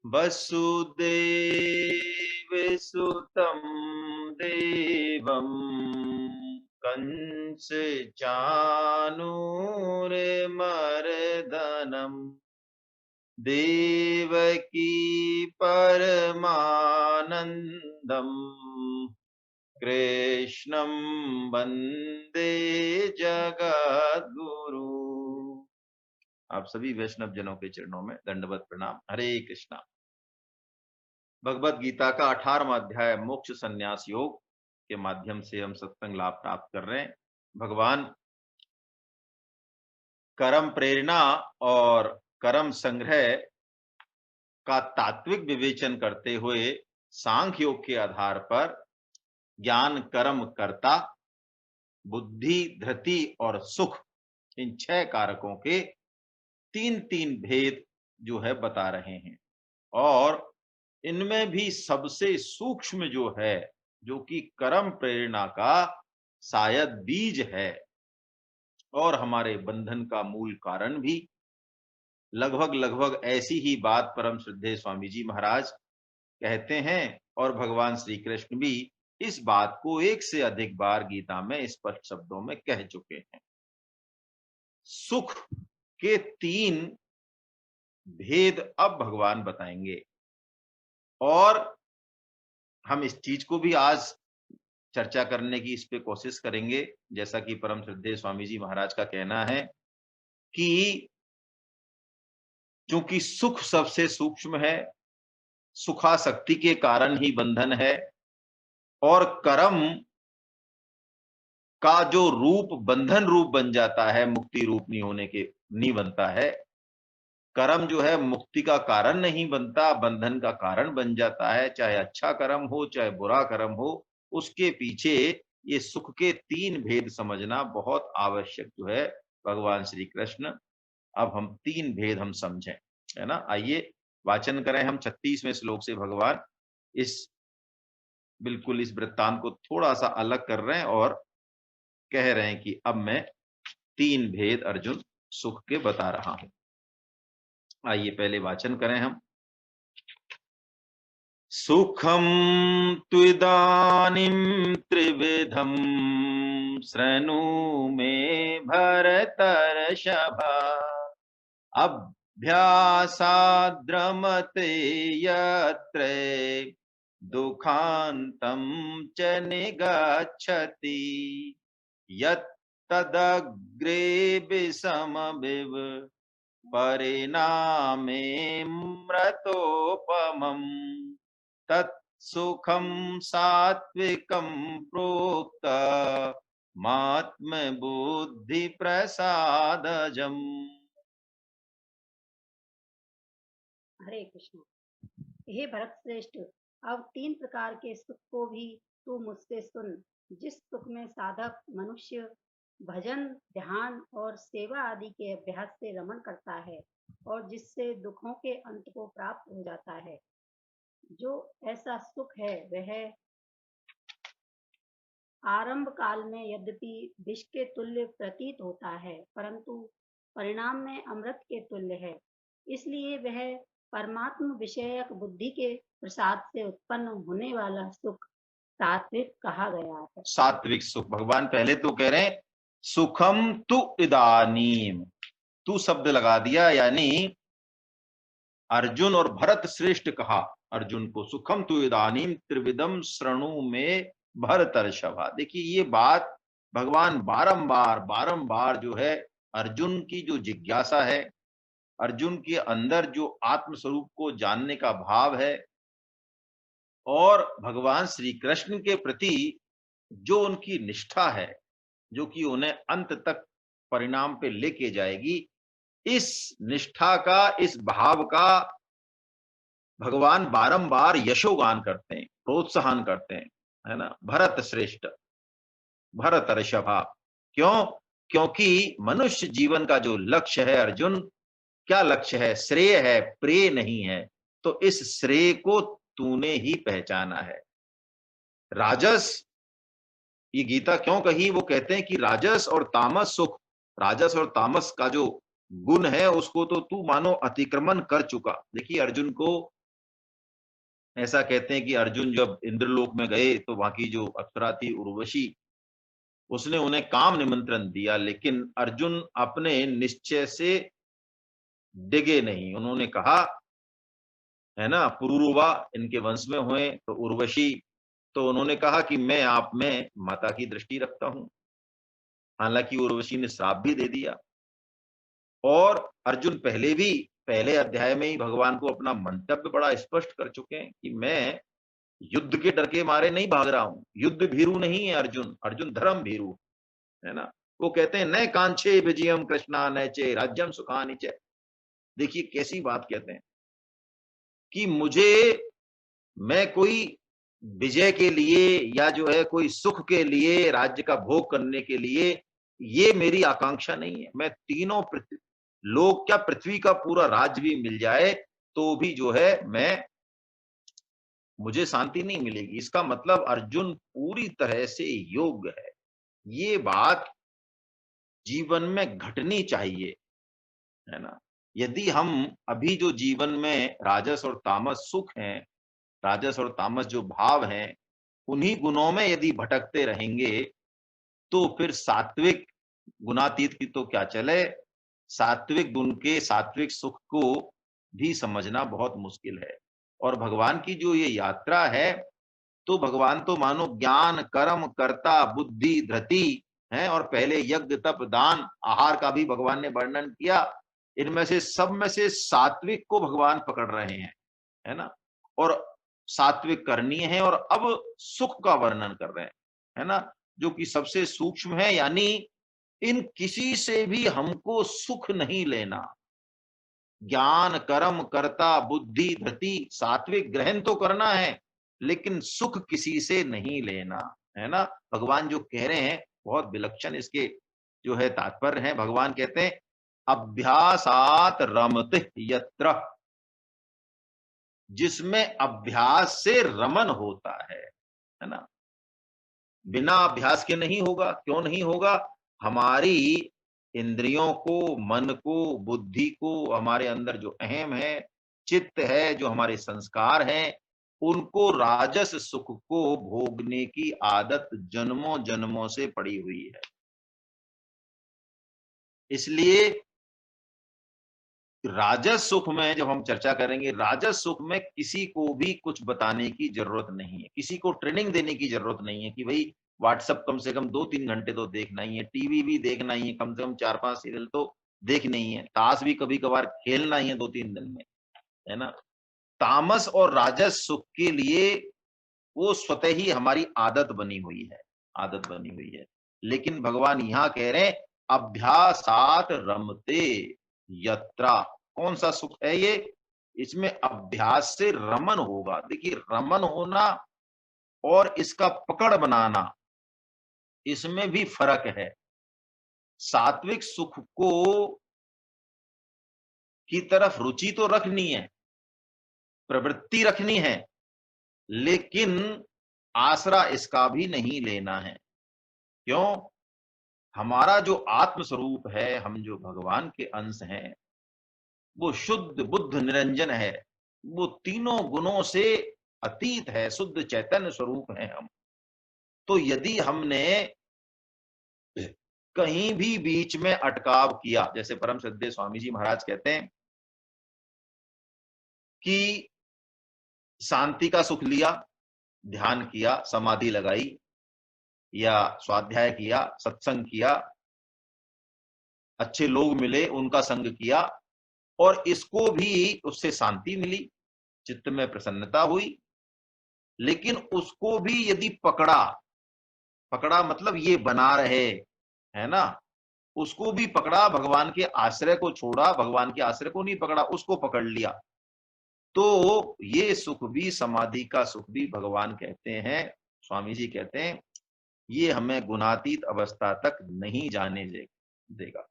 वसुदेवसुतं देवं कंसचाणूरमर्दनम् देवकी परमानन्दम् कृष्णं वन्दे जगद्गुरु। आप सभी वैष्णव जनों के चरणों में दंडवत प्रणाम। हरे कृष्णा। भगवत गीता का 18वां अध्याय मोक्ष संन्यास योग के माध्यम से हम सत्संग लाभ प्राप्त कर रहे हैं। भगवान कर्म प्रेरणा और कर्म संग्रह का तात्विक विवेचन करते हुए सांख्य योग के आधार पर ज्ञान, कर्म, कर्ता, बुद्धि, धृति और सुख, इन 6 कारकों के 3-3 भेद जो है बता रहे हैं। और इनमें भी सबसे सूक्ष्म जो है, जो कि कर्म प्रेरणा का शायद बीज है और हमारे बंधन का मूल कारण भी, लगभग ऐसी ही बात परम श्रद्धेय स्वामी जी महाराज कहते हैं और भगवान श्री कृष्ण भी इस बात को 1 से अधिक बार गीता में स्पष्ट शब्दों में कह चुके हैं। सुख के 3 भेद अब भगवान बताएंगे और हम इस चीज को भी आज चर्चा करने की इस पे कोशिश करेंगे। जैसा कि परम श्रद्धेय स्वामी जी महाराज का कहना है कि चूंकि सुख सबसे सूक्ष्म है, सुखासक्ति के कारण ही बंधन है और कर्म का जो रूप बंधन रूप बन जाता है, मुक्ति रूप नहीं बनता है। कर्म जो है मुक्ति का कारण नहीं बनता, बंधन का कारण बन जाता है। चाहे अच्छा कर्म हो, चाहे बुरा कर्म हो, उसके पीछे ये सुख के 3 भेद समझना बहुत आवश्यक जो है भगवान श्री कृष्ण। अब हम 3 भेद हम समझें, है ना। आइए वाचन करें हम 36वें श्लोक से। भगवान बिल्कुल इस वृत्तांत को थोड़ा सा अलग कर रहे हैं और कह रहे हैं कि अब मैं 3 भेद अर्जुन सुख के बता रहा हूं। आइए पहले वाचन करें हम। सुखम त्विदानीं त्रिविधम शृणु मे भरतर्षभ अभ्यासाद्रमते यत्र दुखान्तं च निगच्छति यत्तदग्रे विषमविव परिणामे मृतोपमम् तत्सुखं सात्विकं प्रोक्त मात्म बुद्धि प्रसादजम्। हरे कृष्ण। हे भरत श्रेष्ठ, अब 3 प्रकार के सुख को भी तू मुझसे सुन। जिस सुख में साधक मनुष्य भजन, ध्यान और सेवा आदि के अभ्यास से रमण करता है और जिससे दुखों के अंत को प्राप्त हो जाता है, जो ऐसा सुख है वह आरंभ काल में यद्यपि विष के तुल्य प्रतीत होता है, परंतु परिणाम में अमृत के तुल्य है। इसलिए वह परमात्म विषयक बुद्धि के प्रसाद से उत्पन्न होने वाला सुख सात्विक कहा गया है। सात्विक सुख। भगवान पहले तो कह रहे हैं सुखम तु इदानीम, तू शब्द लगा दिया, यानी अर्जुन और भरत श्रेष्ठ कहा अर्जुन को, सुखम तु इदानीम त्रिविधम शृणु में भरतर्षभा। देखिए ये बात भगवान बारंबार जो है अर्जुन की जो जिज्ञासा है, अर्जुन के अंदर जो आत्म स्वरूप को जानने का भाव है और भगवान श्री कृष्ण के प्रति जो उनकी निष्ठा है, जो कि उन्हें अंत तक परिणाम पे लेके जाएगी, इस निष्ठा का, इस भाव का भगवान बारंबार यशोगान करते हैं, प्रोत्साहन करते हैं, है ना। भरत श्रेष्ठ, भरत ऋषभा। क्यों? क्योंकि मनुष्य जीवन का जो लक्ष्य है अर्जुन, क्या लक्ष्य है? श्रेय है, प्रेय नहीं है। तो इस श्रेय को तूने ही पहचाना है। राजस, ये गीता क्यों कही? वो कहते हैं कि राजस और तामस सुख, राजस और तामस का जो गुण है उसको तो तू मानो अतिक्रमण कर चुका। देखिए अर्जुन को ऐसा कहते हैं कि अर्जुन जब इंद्रलोक में गए तो वहां की जो अप्सरा थी उर्वशी, उसने उन्हें काम निमंत्रण दिया, लेकिन अर्जुन अपने निश्चय से डिगे नहीं। उन्होंने कहा, है ना, पुरुरुवा इनके वंश में हुए तो उर्वशी, तो उन्होंने कहा कि मैं आप में माता की दृष्टि रखता हूं। हालांकि उर्वशी ने श्राप भी दे दिया। और अर्जुन पहले भी पहले अध्याय में ही भगवान को अपना मंतव्य बड़ा स्पष्ट कर चुके हैं कि मैं युद्ध के डर के मारे नहीं भाग रहा हूं। युद्ध भीरु नहीं है अर्जुन, अर्जुन धर्म भीरु है ना। वो कहते हैं न कांचे विजयम कृष्णा न चे राज्यम सुखानि च। देखिए कैसी बात कहते हैं कि मैं कोई विजय के लिए या जो है कोई सुख के लिए, राज्य का भोग करने के लिए, ये मेरी आकांक्षा नहीं है। मैं तीनों पृथ्वी लोग क्या पृथ्वी का पूरा राज्य भी मिल जाए तो भी जो है मुझे शांति नहीं मिलेगी। इसका मतलब अर्जुन पूरी तरह से योग्य है। ये बात जीवन में घटनी चाहिए, है ना। यदि हम अभी जो जीवन में राजस और तामस सुख हैं, राजस और तामस जो भाव हैं, उन्हीं गुणों में यदि भटकते रहेंगे तो फिर सात्विक गुणातीत की तो क्या चले, सात्विक गुण के सात्विक सुख को भी समझना बहुत मुश्किल है। और भगवान की जो ये यात्रा है, तो भगवान तो मानो ज्ञान कर्म कर्ता बुद्धि धृति है, और पहले यज्ञ तप दान आहार का भी भगवान ने वर्णन किया। इनमें से सब में से सात्विक को भगवान पकड़ रहे हैं, है ना। और सात्विक करनी है, और अब सुख का वर्णन कर रहे हैं, है ना, जो कि सबसे सूक्ष्म है। यानी इन किसी से भी हमको सुख नहीं लेना। ज्ञान कर्म कर्ता बुद्धि धृति सात्विक ग्रहण तो करना है, लेकिन सुख किसी से नहीं लेना, है ना। भगवान जो कह रहे हैं बहुत विलक्षण इसके जो है तात्पर्य है। भगवान कहते हैं अभ्यासात रमते यत्र, जिसमें अभ्यास से रमन होता है ना। बिना अभ्यास के नहीं होगा। क्यों नहीं होगा? हमारी इंद्रियों को, मन को, बुद्धि को, हमारे अंदर जो अहम है, चित्त है, जो हमारे संस्कार हैं, उनको राजस सुख को भोगने की आदत जन्मों जन्मों से पड़ी हुई है। इसलिए राजस सुख में जब हम चर्चा करेंगे, राजस सुख में किसी को भी कुछ बताने की जरूरत नहीं है, किसी को ट्रेनिंग देने की जरूरत नहीं है कि भाई व्हाट्सएप कम से कम 2-3 घंटे तो देखना ही है, टीवी भी देखना ही है, कम से कम 4-5 सीरियल तो देखना ही है, ताश भी कभी कभार खेलना ही है 2-3 दिन में, है ना। तामस और राजस सुख के लिए वो स्वतः ही हमारी आदत बनी हुई है, आदत बनी हुई है। लेकिन भगवान यहां कह रहे हैं अभ्यासात रमते यत्रा। कौन सा सुख है ये? इसमें अभ्यास से रमन होगा। देखिए रमन होना और इसका पकड़ बनाना, इसमें भी फर्क है। सात्विक सुख को की तरफ रुचि तो रखनी है, प्रवृत्ति रखनी है, लेकिन आसरा इसका भी नहीं लेना है। क्यों? हमारा जो आत्म स्वरूप है, हम जो भगवान के अंश हैं, वो शुद्ध बुद्ध निरंजन है। वो तीनों गुणों से अतीत है, शुद्ध चैतन्य स्वरूप है हम। तो यदि हमने कहीं भी बीच में अटकाव किया, जैसे परम श्रद्धेय स्वामी जी महाराज कहते हैं कि शांति का सुख लिया, ध्यान किया, समाधि लगाई, या स्वाध्याय किया, सत्संग किया, अच्छे लोग मिले, उनका संग किया, और इसको भी उससे शांति मिली, चित्त में प्रसन्नता हुई। लेकिन उसको भी यदि पकड़ा, पकड़ा मतलब ये बना रहे, है ना, उसको भी पकड़ा, भगवान के आश्रय को छोड़ा, भगवान के आश्रय को नहीं पकड़ा, उसको पकड़ लिया, तो ये सुख भी, समाधि का सुख भी, भगवान कहते हैं, स्वामी जी कहते हैं, ये हमें गुणातीत अवस्था तक नहीं जाने देगा।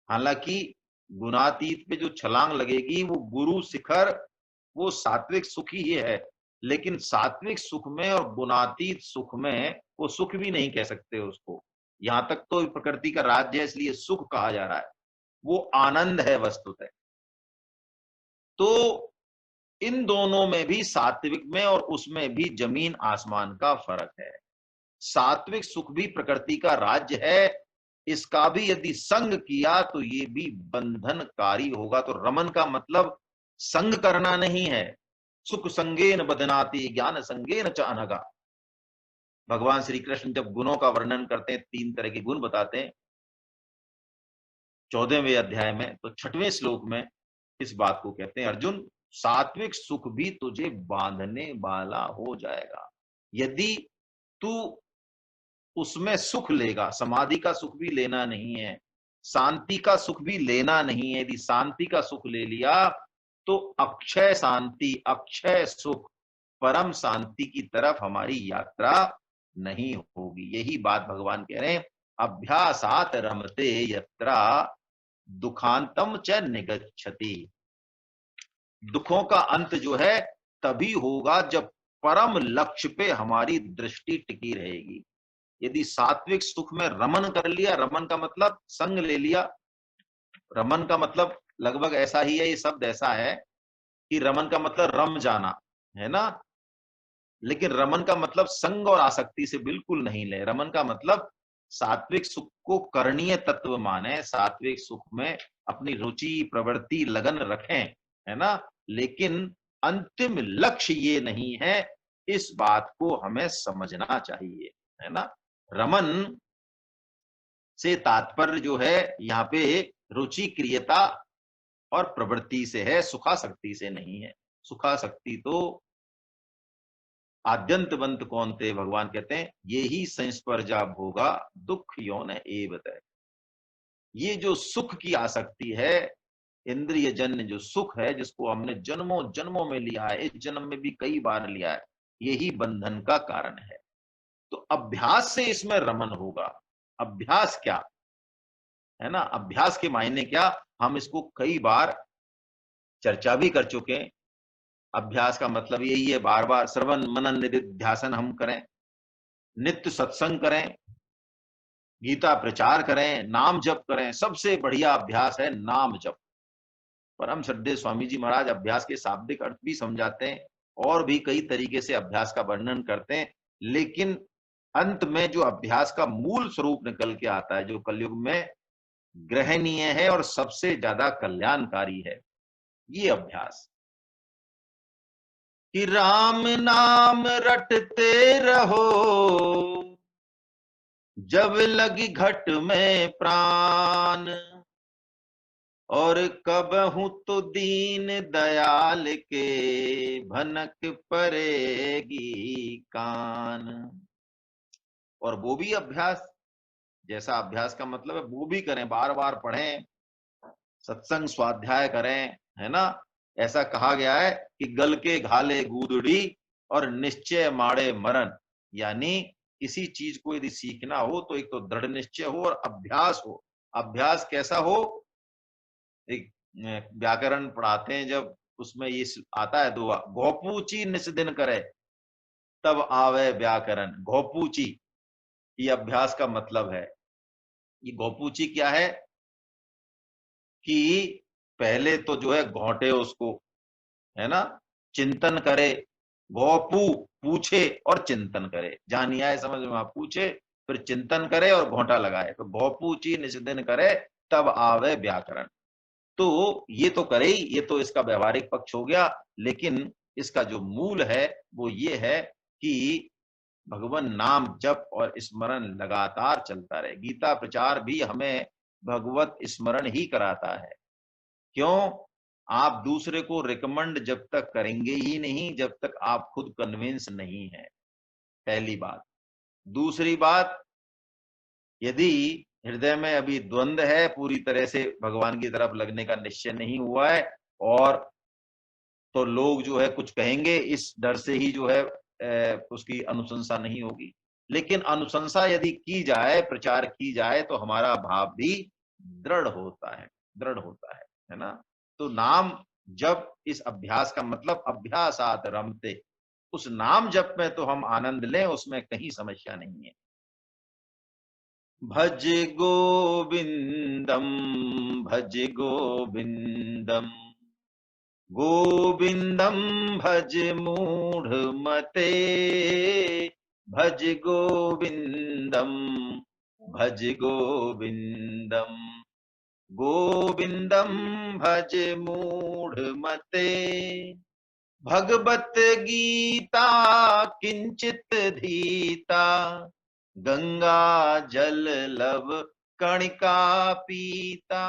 हालांकि गुणातीत पे जो छलांग लगेगी वो गुरु शिखर, वो सात्विक सुख ही है। लेकिन सात्विक सुख में और गुणातीत सुख में वो सुख भी नहीं कह सकते उसको। यहां तक तो प्रकृति का राज्य है, इसलिए सुख कहा जा रहा है, वो आनंद है वस्तुतः। तो इन दोनों में भी, सात्विक में और उसमें भी जमीन आसमान का फर्क है। सात्विक सुख भी प्रकृति का राज्य है, इसका भी यदि संग किया तो ये भी बंधनकारी होगा। तो रमन का मतलब संग करना नहीं है। सुख संगेन बदनाति ज्ञान संगेन च अनघा। भगवान श्री कृष्ण जब गुणों का वर्णन करते हैं, 3 तरह के गुण बताते हैं 14वें अध्याय में, तो 6वें श्लोक में इस बात को कहते हैं, अर्जुन सात्विक सुख भी तुझे बांधने वाला हो जाएगा। यदि तू उसमें सुख लेगा, समाधि का सुख भी लेना नहीं है, शांति का सुख भी लेना नहीं है, यदि शांति का सुख ले लिया तो अक्षय शांति, अक्षय सुख, परम शांति की तरफ हमारी यात्रा नहीं होगी। यही बात भगवान कह रहे हैं, अभ्यासात रमते यत्रा दुखांतम च निगच्छति। दुखों का अंत जो है तभी होगा जब परम लक्ष्य पे हमारी दृष्टि टिकी रहेगी। यदि सात्विक सुख में रमन कर लिया, रमन का मतलब संग ले लिया, रमन का मतलब लगभग ऐसा ही है, ये शब्द ऐसा है कि रमन का मतलब रम जाना है ना, लेकिन रमन का मतलब संग और आसक्ति से बिल्कुल नहीं ले। रमन का मतलब सात्विक सुख को करणीय तत्व माने, सात्विक सुख में अपनी रुचि प्रवृत्ति लगन रखें, है ना, लेकिन अंतिम लक्ष्य ये नहीं है, इस बात को हमें समझना चाहिए, है ना। रमन से तात्पर्य जो है यहाँ पे रुचि क्रियता और प्रवृत्ति से है, सुखासक्ति से नहीं है। सुखासक्ति तो आद्यंतवंत कौन थे, भगवान कहते हैं ये ही संस्पर्जा भोगा दुख यौन एवत। ये जो सुख की आसक्ति है, इंद्रिय जन्य जो सुख है, जिसको हमने जन्मों जन्मों में लिया है, इस जन्म में भी कई बार लिया है, यही बंधन का कारण है। तो अभ्यास से इसमें रमन होगा। अभ्यास क्या है ना, अभ्यास के मायने क्या, हम इसको कई बार चर्चा भी कर चुके हैं। अभ्यास का मतलब यही है, बार बार श्रवण मनन निधिध्यासन हम करें, नित्य सत्संग करें, गीता प्रचार करें, नाम जप करें। सबसे बढ़िया अभ्यास है नाम जप। परम श्रद्धेय स्वामी जी महाराज अभ्यास के शाब्दिक अर्थ भी समझाते हैं और भी कई तरीके से अभ्यास का वर्णन करते हैं, लेकिन अंत में जो अभ्यास का मूल स्वरूप निकल के आता है, जो कलयुग में ग्रहणीय है और सबसे ज्यादा कल्याणकारी है, ये अभ्यास कि राम नाम रटते रहो जब लगी घट में प्राण, और कब हूं तो दीन दयाल के भनक पड़ेगी कान। और वो भी अभ्यास, जैसा अभ्यास का मतलब है वो भी करें, बार बार पढ़ें, सत्संग स्वाध्याय करें, है ना। ऐसा कहा गया है कि गल के घाले गूदड़ी और निश्चय माड़े मरण। यानी किसी चीज को यदि सीखना हो तो एक तो दृढ़ निश्चय हो और अभ्यास हो। अभ्यास कैसा हो, एक व्याकरण पढ़ाते हैं जब, उसमें ये आता है दुआ, घोपूची निस दिन करे तब आवे व्याकरण। घोपूची ये अभ्यास का मतलब है। ये घोपूची क्या है कि पहले तो जो है घोंटे उसको, है ना, चिंतन करे, गौपू पूछे और चिंतन करे, जानी आए समझ में, आप पूछे फिर चिंतन करे और घोंटा लगाए, तो गौपूची निषिदिन करे तब आवे व्याकरण। तो ये तो करे ही, ये तो इसका व्यवहारिक पक्ष हो गया, लेकिन इसका जो मूल है वो ये है कि भगवान नाम जप और स्मरण लगातार चलता रहे। गीता प्रचार भी हमें भगवत स्मरण ही कराता है। क्यों, आप दूसरे को रिकमेंड जब तक करेंगे ही नहीं जब तक आप खुद कन्विंस नहीं है, पहली बात। दूसरी बात, यदि हृदय में अभी द्वंद्व है, पूरी तरह से भगवान की तरफ लगने का निश्चय नहीं हुआ है, और तो लोग जो है कुछ कहेंगे, इस डर से ही जो है उसकी अनुशंसा नहीं होगी। लेकिन अनुशंसा यदि की जाए, प्रचार की जाए, तो हमारा भाव भी दृढ़ होता है, दृढ़ होता है ना। तो नाम जप, इस अभ्यास का मतलब अभ्यासात रमते, उस नाम जप में तो हम आनंद लें, उसमें कहीं समस्या नहीं है। भज गोविंदम, भज गोविंदम, गोविंदम भज मूढ़ मते, भज गोविंदम, भज गोविंदम, गोविंदम भज मूढ़ मते। भगवत गीता किंचित धीता, गंगा जल लव कणिका पीता।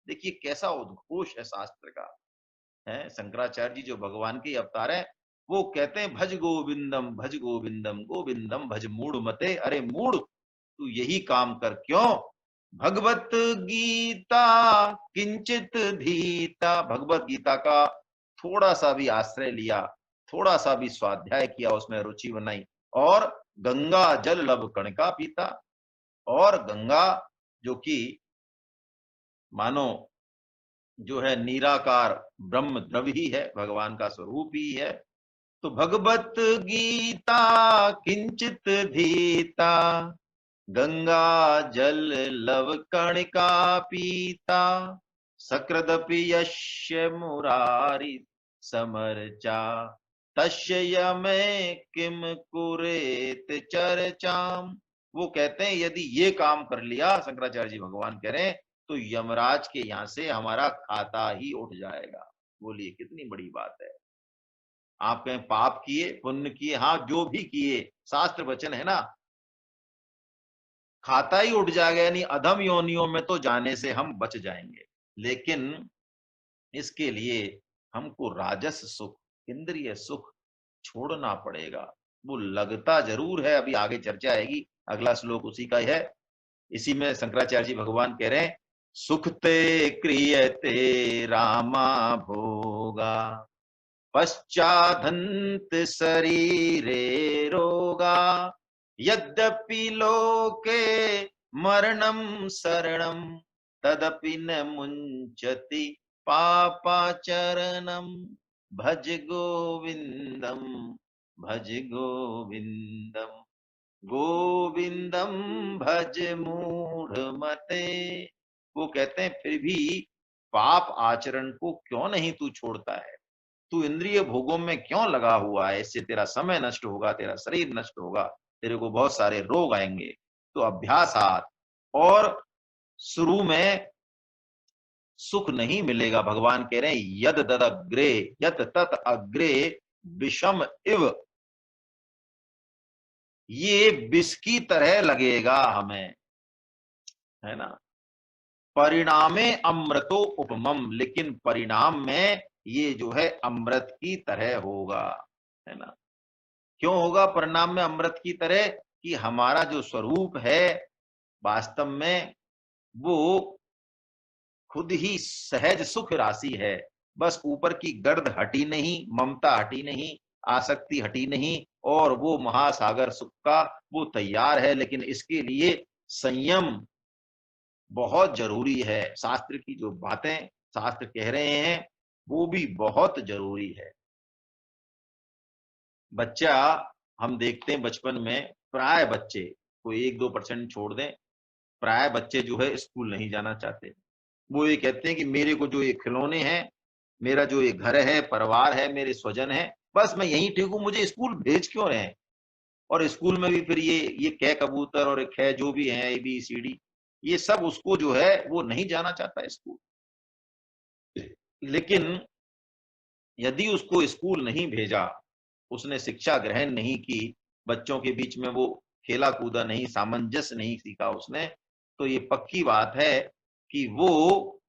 देखिए कैसा उद्घोष है शास्त्र का, है शंकराचार्य जी जो भगवान के अवतार है, वो कहते हैं भज गोविंदम, भज गोविंदम, गोविंदम भज मूढ़ मते। अरे मूढ़, तू यही काम कर, क्यों? भगवत गीता किंचित धीता, भगवत गीता का थोड़ा सा भी आश्रय लिया, थोड़ा सा भी स्वाध्याय किया, उसमें रुचि बनाई, और गंगा जल लब कणिका पीता। और गंगा जो कि मानो जो है निराकार ब्रह्म द्रव ही है, भगवान का स्वरूप ही है। तो भगवत गीता किंचित धीता, गंगा जल लव कणिका पीता। सकृदपि यस्य मुरारी समर्चा, तस्य यमे किम कुरेत चर्चाम। वो कहते हैं यदि ये काम कर लिया, शंकराचार्य जी भगवान कह रहे हैं, तो यमराज के यहां से हमारा खाता ही उठ जाएगा। बोलिए कितनी बड़ी बात है। आप कहें पाप किए पुण्य किए, हाँ जो भी किए, शास्त्र वचन है ना, खाता ही उठ जाएगा, यानी अधम योनियों में तो जाने से हम बच जाएंगे। लेकिन इसके लिए हमको राजस सुख, इंद्रिय सुख छोड़ना पड़ेगा। वो लगता जरूर है, अभी आगे चर्चा आएगी, अगला श्लोक उसी का ही है। इसी में शंकराचार्य जी भगवान कह रहे हैं, सुखते क्रियते रामा भोगा, पश्चादंत शरीरे रोगा, यद्यपि लोके मरणं शरणं, तदपि न मुंचति पापाचरणम। भज गोविंदम, भज गोविंदम, गोविंदम भज मूढ़ मते। वो कहते हैं फिर भी पाप आचरण को क्यों नहीं तू छोड़ता है? तू इंद्रिय भोगों में क्यों लगा हुआ है? इससे तेरा समय नष्ट होगा, तेरा शरीर नष्ट होगा, तेरे को बहुत सारे रोग आएंगे। तो अभ्यासात, और शुरू में सुख नहीं मिलेगा। भगवान कह रहे हैं यद तद अग्रे, यद तत अग्रे विषम इव, ये विष की तरह लगेगा हमें, है ना। परिणामे अमृतो उपमम, लेकिन परिणाम में ये जो है अमृत की तरह होगा, है ना। क्यों होगा परिणाम में अमृत की तरह? कि हमारा जो स्वरूप है वास्तव में वो खुद ही सहज सुख राशि है। बस ऊपर की गर्द हटी नहीं, ममता हटी नहीं, आसक्ति हटी नहीं, और वो महासागर सुख का वो तैयार है। लेकिन इसके लिए संयम बहुत जरूरी है। शास्त्र की जो बातें शास्त्र कह रहे हैं वो भी बहुत जरूरी है। बच्चा, हम देखते हैं बचपन में प्राय बच्चे, कोई 1-2% छोड़ दें, प्राय बच्चे जो है स्कूल नहीं जाना चाहते। वो ये कहते हैं कि मेरे को जो ये खिलौने हैं, मेरा जो ये घर है, परिवार है, मेरे स्वजन है, बस मैं यहीं ठीक हूं, मुझे स्कूल भेज क्यों रहे हैं? और स्कूल में भी फिर ये कै कबूतर और ख जो भी है, ABCD, ये सब उसको जो है वो नहीं जाना चाहता स्कूल। लेकिन यदि उसको स्कूल नहीं भेजा, उसने शिक्षा ग्रहण नहीं की, बच्चों के बीच में वो खेला कूदा नहीं, सामंजस्य नहीं सीखा उसने, तो ये पक्की बात है कि वो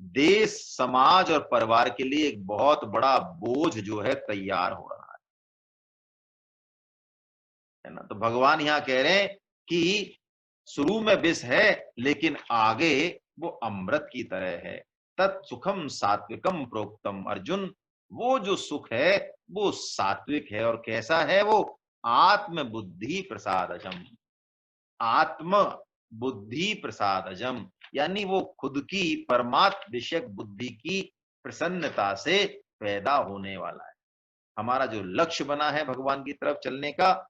देश समाज और परिवार के लिए एक बहुत बड़ा बोझ जो है तैयार हो रहा है ना। तो भगवान यहां कह रहे हैं कि शुरू में विष है, लेकिन आगे वो अमृत की तरह है। तत्सुखम सात्विकम प्रोक्तम, अर्जुन वो जो सुख है वो सात्विक है। और कैसा है वो? आत्म बुद्धि प्रसादजम, आत्म बुद्धि प्रसादजम, यानी वो खुद की परमात्म विषयक बुद्धि की प्रसन्नता से पैदा होने वाला है। हमारा जो लक्ष्य बना है भगवान की तरफ चलने का,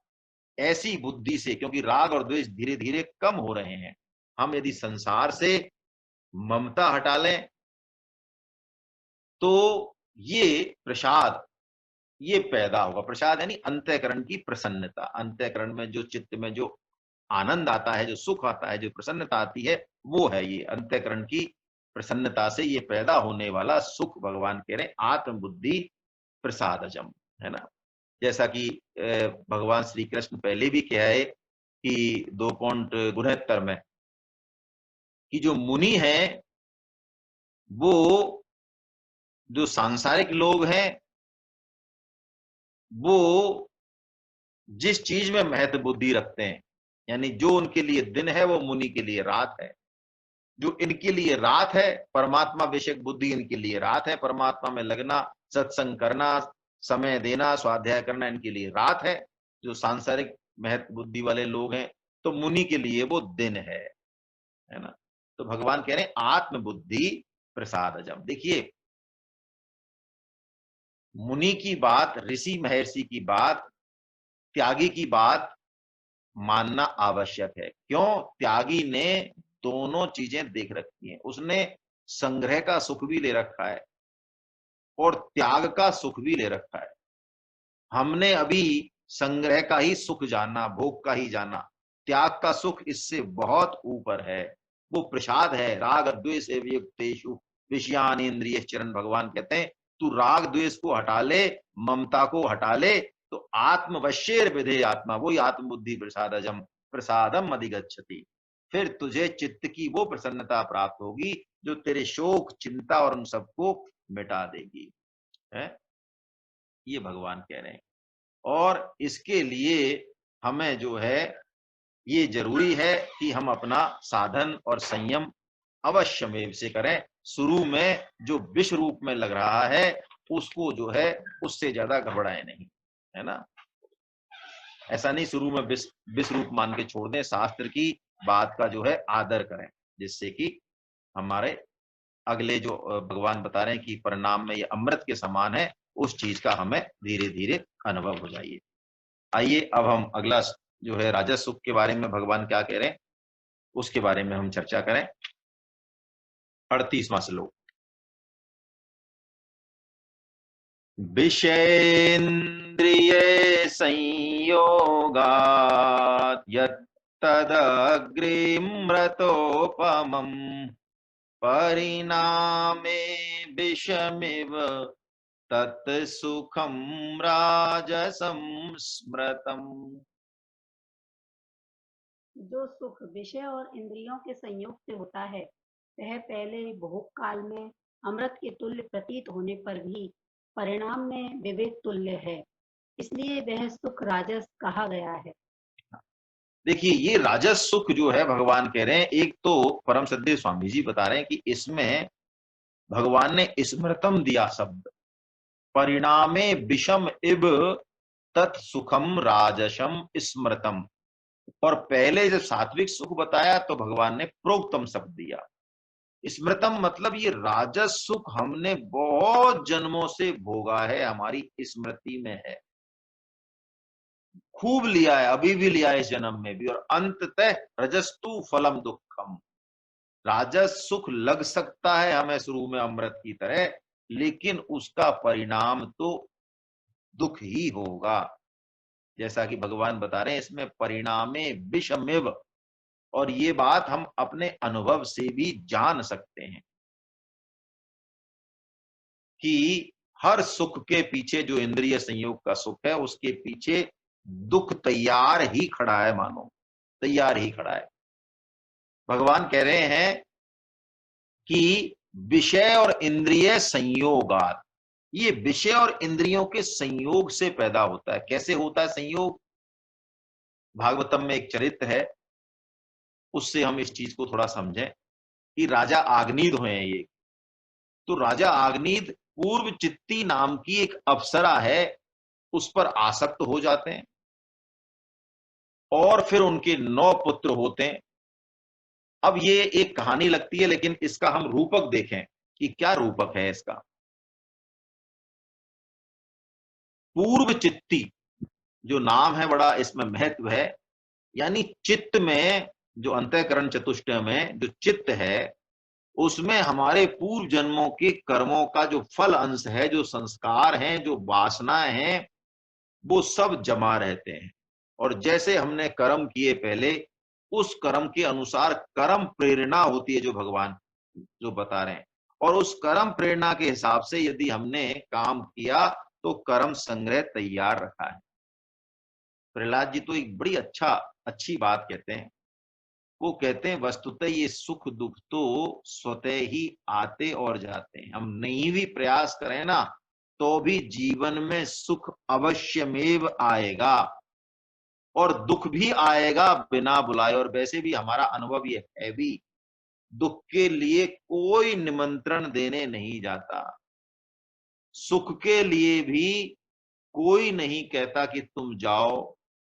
ऐसी बुद्धि से, क्योंकि राग और द्वेष धीरे धीरे कम हो रहे हैं। हम यदि संसार से ममता हटा लें तो ये प्रसाद ये पैदा होगा। प्रसाद यानी अंतःकरण की प्रसन्नता, अंतःकरण में जो, चित्त में जो आनंद आता है, जो सुख आता है, जो प्रसन्नता आती है, वो है ये अंतःकरण की प्रसन्नता से ये पैदा होने वाला सुख। भगवान कह रहे हैं आत्मबुद्धि प्रसादजम, है ना। जैसा कि भगवान श्री कृष्ण पहले भी कहा है कि 2.69 में कि जो मुनि है वो, जो सांसारिक लोग हैं, वो जिस चीज में महत्व बुद्धि रखते हैं, यानी जो उनके लिए दिन है वो मुनि के लिए रात है। जो इनके लिए रात है, परमात्मा विषयक बुद्धि इनके लिए रात है, परमात्मा में लगना, सत्संग करना, समय देना, स्वाध्याय करना इनके लिए रात है। जो सांसारिक महत्व बुद्धि वाले लोग हैं, तो मुनि के लिए वो दिन है ना। तो भगवान कह रहे हैं आत्मबुद्धि प्रसादजम। देखिए, मुनि की बात, ऋषि महर्षि की बात, त्यागी की बात मानना आवश्यक है। क्यों? त्यागी ने दोनों चीजें देख रखी हैं। उसने संग्रह का सुख भी ले रखा है और त्याग का सुख भी ले रखा है। हमने अभी संग्रह का ही सुख जाना, भोग का ही जाना। त्याग का सुख इससे बहुत ऊपर है, वो प्रसाद है। राग द्वेष युक्तेषु विषयान इंद्रिय चरण, भगवान कहते हैं तू राग द्वेष को हटा ले, ममता को हटा ले, तो आत्मवश्येर विधेय आत्मा, वही आत्मबुद्धि प्रसादजम प्रसादम अधिगच्छति। फिर तुझे चित्त की वो प्रसन्नता प्राप्त होगी जो तेरे शोक, चिंता और उन सबको मिटा देगी, है। ये भगवान कह रहे हैं। और इसके लिए हमें जो है, ये जरूरी है कि हम अपना साधन और संयम अवश्यमेव से करें। शुरू में जो विष रूप में लग रहा है उसको जो है उससे ज्यादा घबराए नहीं, है ना। ऐसा नहीं शुरू में विष रूप मान के छोड़ दें, शास्त्र की बात का जो है आदर करें, जिससे कि हमारे अगले जो भगवान बता रहे हैं कि परिणाम में ये अमृत के समान है, उस चीज का हमें धीरे धीरे अनुभव हो जाइए। आइए अब हम अगला जो है राजस सुख के बारे में भगवान क्या कह रहे हैं उसके बारे में हम चर्चा करें। 38वां श्लोक। विषेन्द्रिय संयोगात् यत्तदग्रिमृतोपमम् परिणामे विषमिव तत्सुखम राजसं स्मृतम्। जो सुख विषय और इंद्रियों के संयोग से होता है, वह पहले भोग काल में अमृत के तुल्य प्रतीत होने पर भी परिणाम में विवेक तुल्य है, इसलिए वह सुख राजस कहा गया है। देखिए, ये राजस सुख जो है भगवान कह रहे हैं, एक तो परम सद्य स्वामी जी बता रहे हैं कि इसमें भगवान ने स्मृतम दिया शब्द, परिणामे विषम इव तत्सुखम राजसम स्मृतम। और पहले जब सात्विक सुख बताया तो भगवान ने प्रोक्तम शब्द दिया। स्मृतम मतलब ये राजस सुख हमने बहुत जन्मों से भोगा है, हमारी स्मृति में है, खूब लिया है, अभी भी लिया है इस जन्म में भी। और अंततः रजस्तु फलम दुखम, राजस सुख लग सकता है हमें शुरू में अमृत की तरह, लेकिन उसका परिणाम तो दुख ही होगा। जैसा कि भगवान बता रहे हैं इसमें परिणामे विषमेव, और ये बात हम अपने अनुभव से भी जान सकते हैं कि हर सुख के पीछे, जो इंद्रिय संयोग का सुख है उसके पीछे दुख तैयार ही खड़ा है, मानो तैयार ही खड़ा है। भगवान कह रहे हैं कि विषय और इंद्रिय संयोगात, ये विषय और इंद्रियों के संयोग से पैदा होता है। कैसे होता है संयोग? भागवतम में एक चरित्र है, उससे हम इस चीज को थोड़ा समझें कि राजा आग्नीद हुए हैं ये। तो राजा आग्नीद पूर्व चित्ती नाम की एक अप्सरा है, उस पर आसक्त हो जाते हैं और फिर उनके 9 पुत्र होते हैं। अब ये एक कहानी लगती है, लेकिन इसका हम रूपक देखें कि क्या रूपक है इसका। पूर्व चित्ती जो नाम है, बड़ा इसमें महत्व है। यानी चित्त में, जो अंतःकरण चतुष्टय में जो चित्त है, उसमें हमारे पूर्व जन्मों के कर्मों का जो फल अंश है, जो संस्कार हैं, जो वासनाएं हैं, वो सब जमा रहते हैं। और जैसे हमने कर्म किए पहले, उस कर्म के अनुसार कर्म प्रेरणा होती है जो भगवान जो बता रहे हैं, और उस कर्म प्रेरणा के हिसाब से यदि हमने काम किया तो कर्म संग्रह तैयार रखा है। प्रहलाद जी तो एक बड़ी अच्छी बात कहते हैं। वो कहते हैं वस्तुतः ये सुख दुख तो स्वतः ही आते और जाते हैं। हम नहीं भी प्रयास करें ना तो भी जीवन में सुख अवश्यमेव आएगा और दुख भी आएगा बिना बुलाए। और वैसे भी हमारा अनुभव ये है भी, दुख के लिए कोई निमंत्रण देने नहीं जाता, सुख के लिए भी कोई नहीं कहता कि तुम जाओ,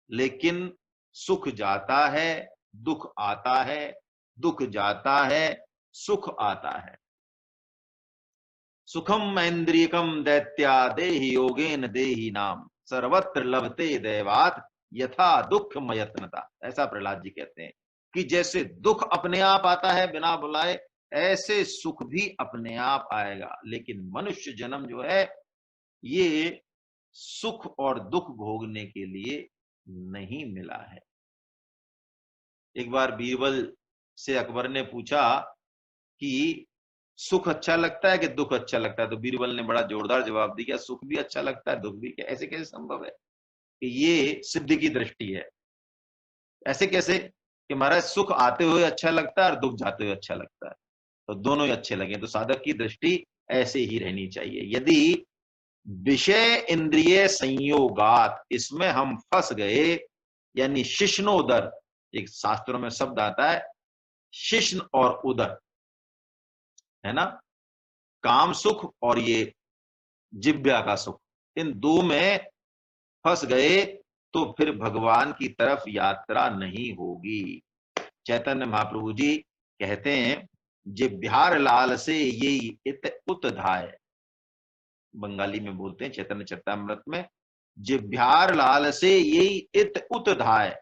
लेकिन सुख जाता है, दुख आता है, दुख जाता है, सुख आता है। सुखम ऐन्द्रियकम दैत्या देहि योगेन देहि नाम सर्वत्र लभते दैवात यथा दुख मयत्नता। ऐसा प्रहलाद जी कहते हैं कि जैसे दुख अपने आप आता है बिना बुलाए, ऐसे सुख भी अपने आप आएगा। लेकिन मनुष्य जन्म जो है ये सुख और दुख भोगने के लिए नहीं मिला है। एक बार बीरबल से अकबर ने पूछा कि सुख अच्छा लगता है कि दुख अच्छा लगता है, तो बीरबल ने बड़ा जोरदार जवाब दिया, सुख भी अच्छा लगता है, दुख भी। क्या ऐसे कैसे संभव है? कि ये सिद्धि की दृष्टि है। ऐसे कैसे कि महाराज सुख आते हुए अच्छा लगता है और दुख जाते हुए अच्छा लगता है, तो दोनों ही अच्छे लगे। तो साधक की दृष्टि ऐसे ही रहनी चाहिए। यदि विषय इंद्रिय संयोगात इसमें हम फंस गए, यानी शिश्नोदर, एक शास्त्रों में शब्द आता है शिश्न और उदर, है ना, काम सुख और ये जिव्या का सुख, इन दो में फंस गए तो फिर भगवान की तरफ यात्रा नहीं होगी। चैतन्य महाप्रभु जी कहते हैं जिभ्यार लाल से ये इत उत धाय, बंगाली में बोलते हैं चैतन्य चरितामृत में, जिभ्यार लाल से ये इत उत धाय।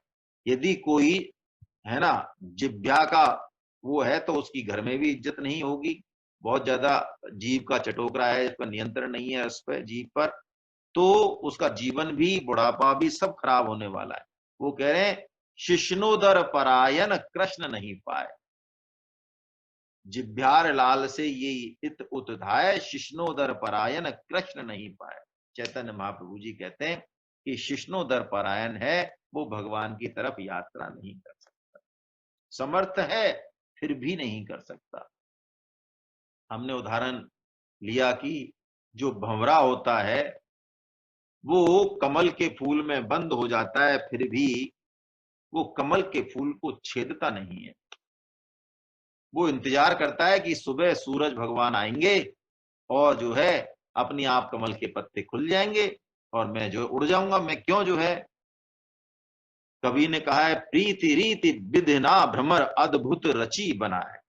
यदि कोई, है ना, जिभ्या का वो है तो उसकी घर में भी इज्जत नहीं होगी। बहुत ज्यादा जीव का चटोकरा है, इसका नियंत्रण नहीं है उस पर, जीव पर, तो उसका जीवन भी, बुढ़ापा भी सब खराब होने वाला है। वो कह रहे हैं शिष्णोदर परायण कृष्ण नहीं पाए, जिभ्यार लाल से ये इत उतधाय शिष्णोदर परायण कृष्ण नहीं पाए। चैतन्य महाप्रभु जी कहते हैं कि शिष्णोदर परायण है वो भगवान की तरफ यात्रा नहीं कर सकता, समर्थ है फिर भी नहीं कर सकता। हमने उदाहरण लिया कि जो भंवरा होता है वो कमल के फूल में बंद हो जाता है, फिर भी वो कमल के फूल को छेदता नहीं है। वो इंतजार करता है कि सुबह सूरज भगवान आएंगे और जो है अपनी आप कमल के पत्ते खुल जाएंगे और मैं जो उड़ जाऊंगा। मैं क्यों जो है, कवि ने कहा है प्रीति रीति विधिना भ्रमर अद्भुत रची बना है।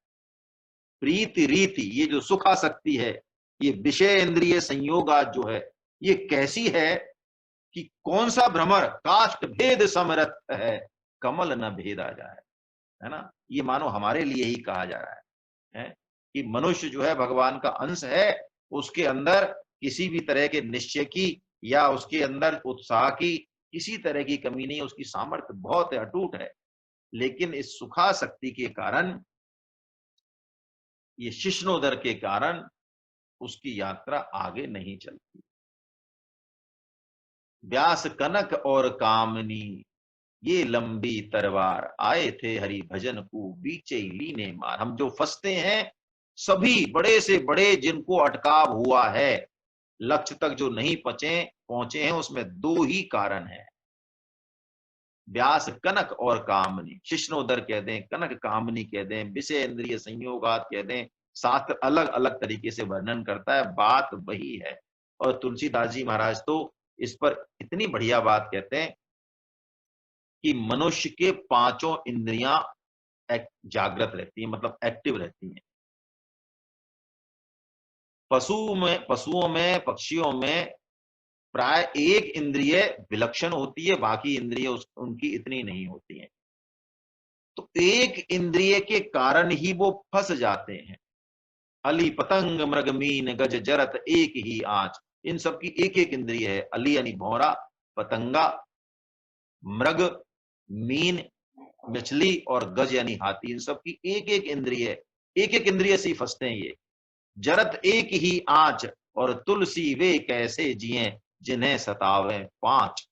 प्रीति रीति, ये जो सुख आसक्ति है, ये विषय इंद्रिय संयोगा जो है, ये कैसी है कि कौन सा भ्रमर काष्ठ भेद समरथ है, कमल न भेद आ जाए, है ना। ये मानो हमारे लिए ही कहा जा रहा है कि मनुष्य जो है भगवान का अंश है, उसके अंदर किसी भी तरह के निश्चय की या उसके अंदर उत्साह की किसी तरह की कमी नहीं है, उसकी सामर्थ्य बहुत अटूट है। लेकिन इस सुखासक्ति के कारण, ये शिष्णोदर के कारण उसकी यात्रा आगे नहीं चलती। व्यास कनक और कामनी ये लंबी तलवार, आए थे हरि भजन को बीचे लीने मार। हम जो फंसते हैं, सभी बड़े से बड़े जिनको अटकाव हुआ है, लक्ष्य तक जो नहीं पहुंचे हैं, उसमें दो ही कारण है, व्यास कनक और कामनी। शिष्णोदर कह दें, कनक कामनी कह दें, विषय इंद्रिय संयोगात कह दें, शास्त्र अलग अलग तरीके से वर्णन करता है, बात वही है। और तुलसीदास जी महाराज तो इस पर इतनी बढ़िया बात कहते हैं कि मनुष्य के पांचों इंद्रियां जागृत रहती है, मतलब एक्टिव रहती हैं। पशुओं में पक्षियों में प्राय एक इंद्रिय विलक्षण होती है, बाकी इंद्रिय उनकी इतनी नहीं होती हैं। तो एक इंद्रिय के कारण ही वो फंस जाते हैं। अली पतंग मृग मीन गज जरत एक ही आंच। इन सबकी एक एक इंद्रिय है। अली यानी भौरा, पतंगा, मृग, मीन मछली, और गज यानी हाथी। इन सबकी एक एक इंद्रिय है। एक एक इंद्रिय से फंसते हैं ये। जरत एक ही आंच, और तुलसी वे कैसे जिए जिन्हें सतावे पांच।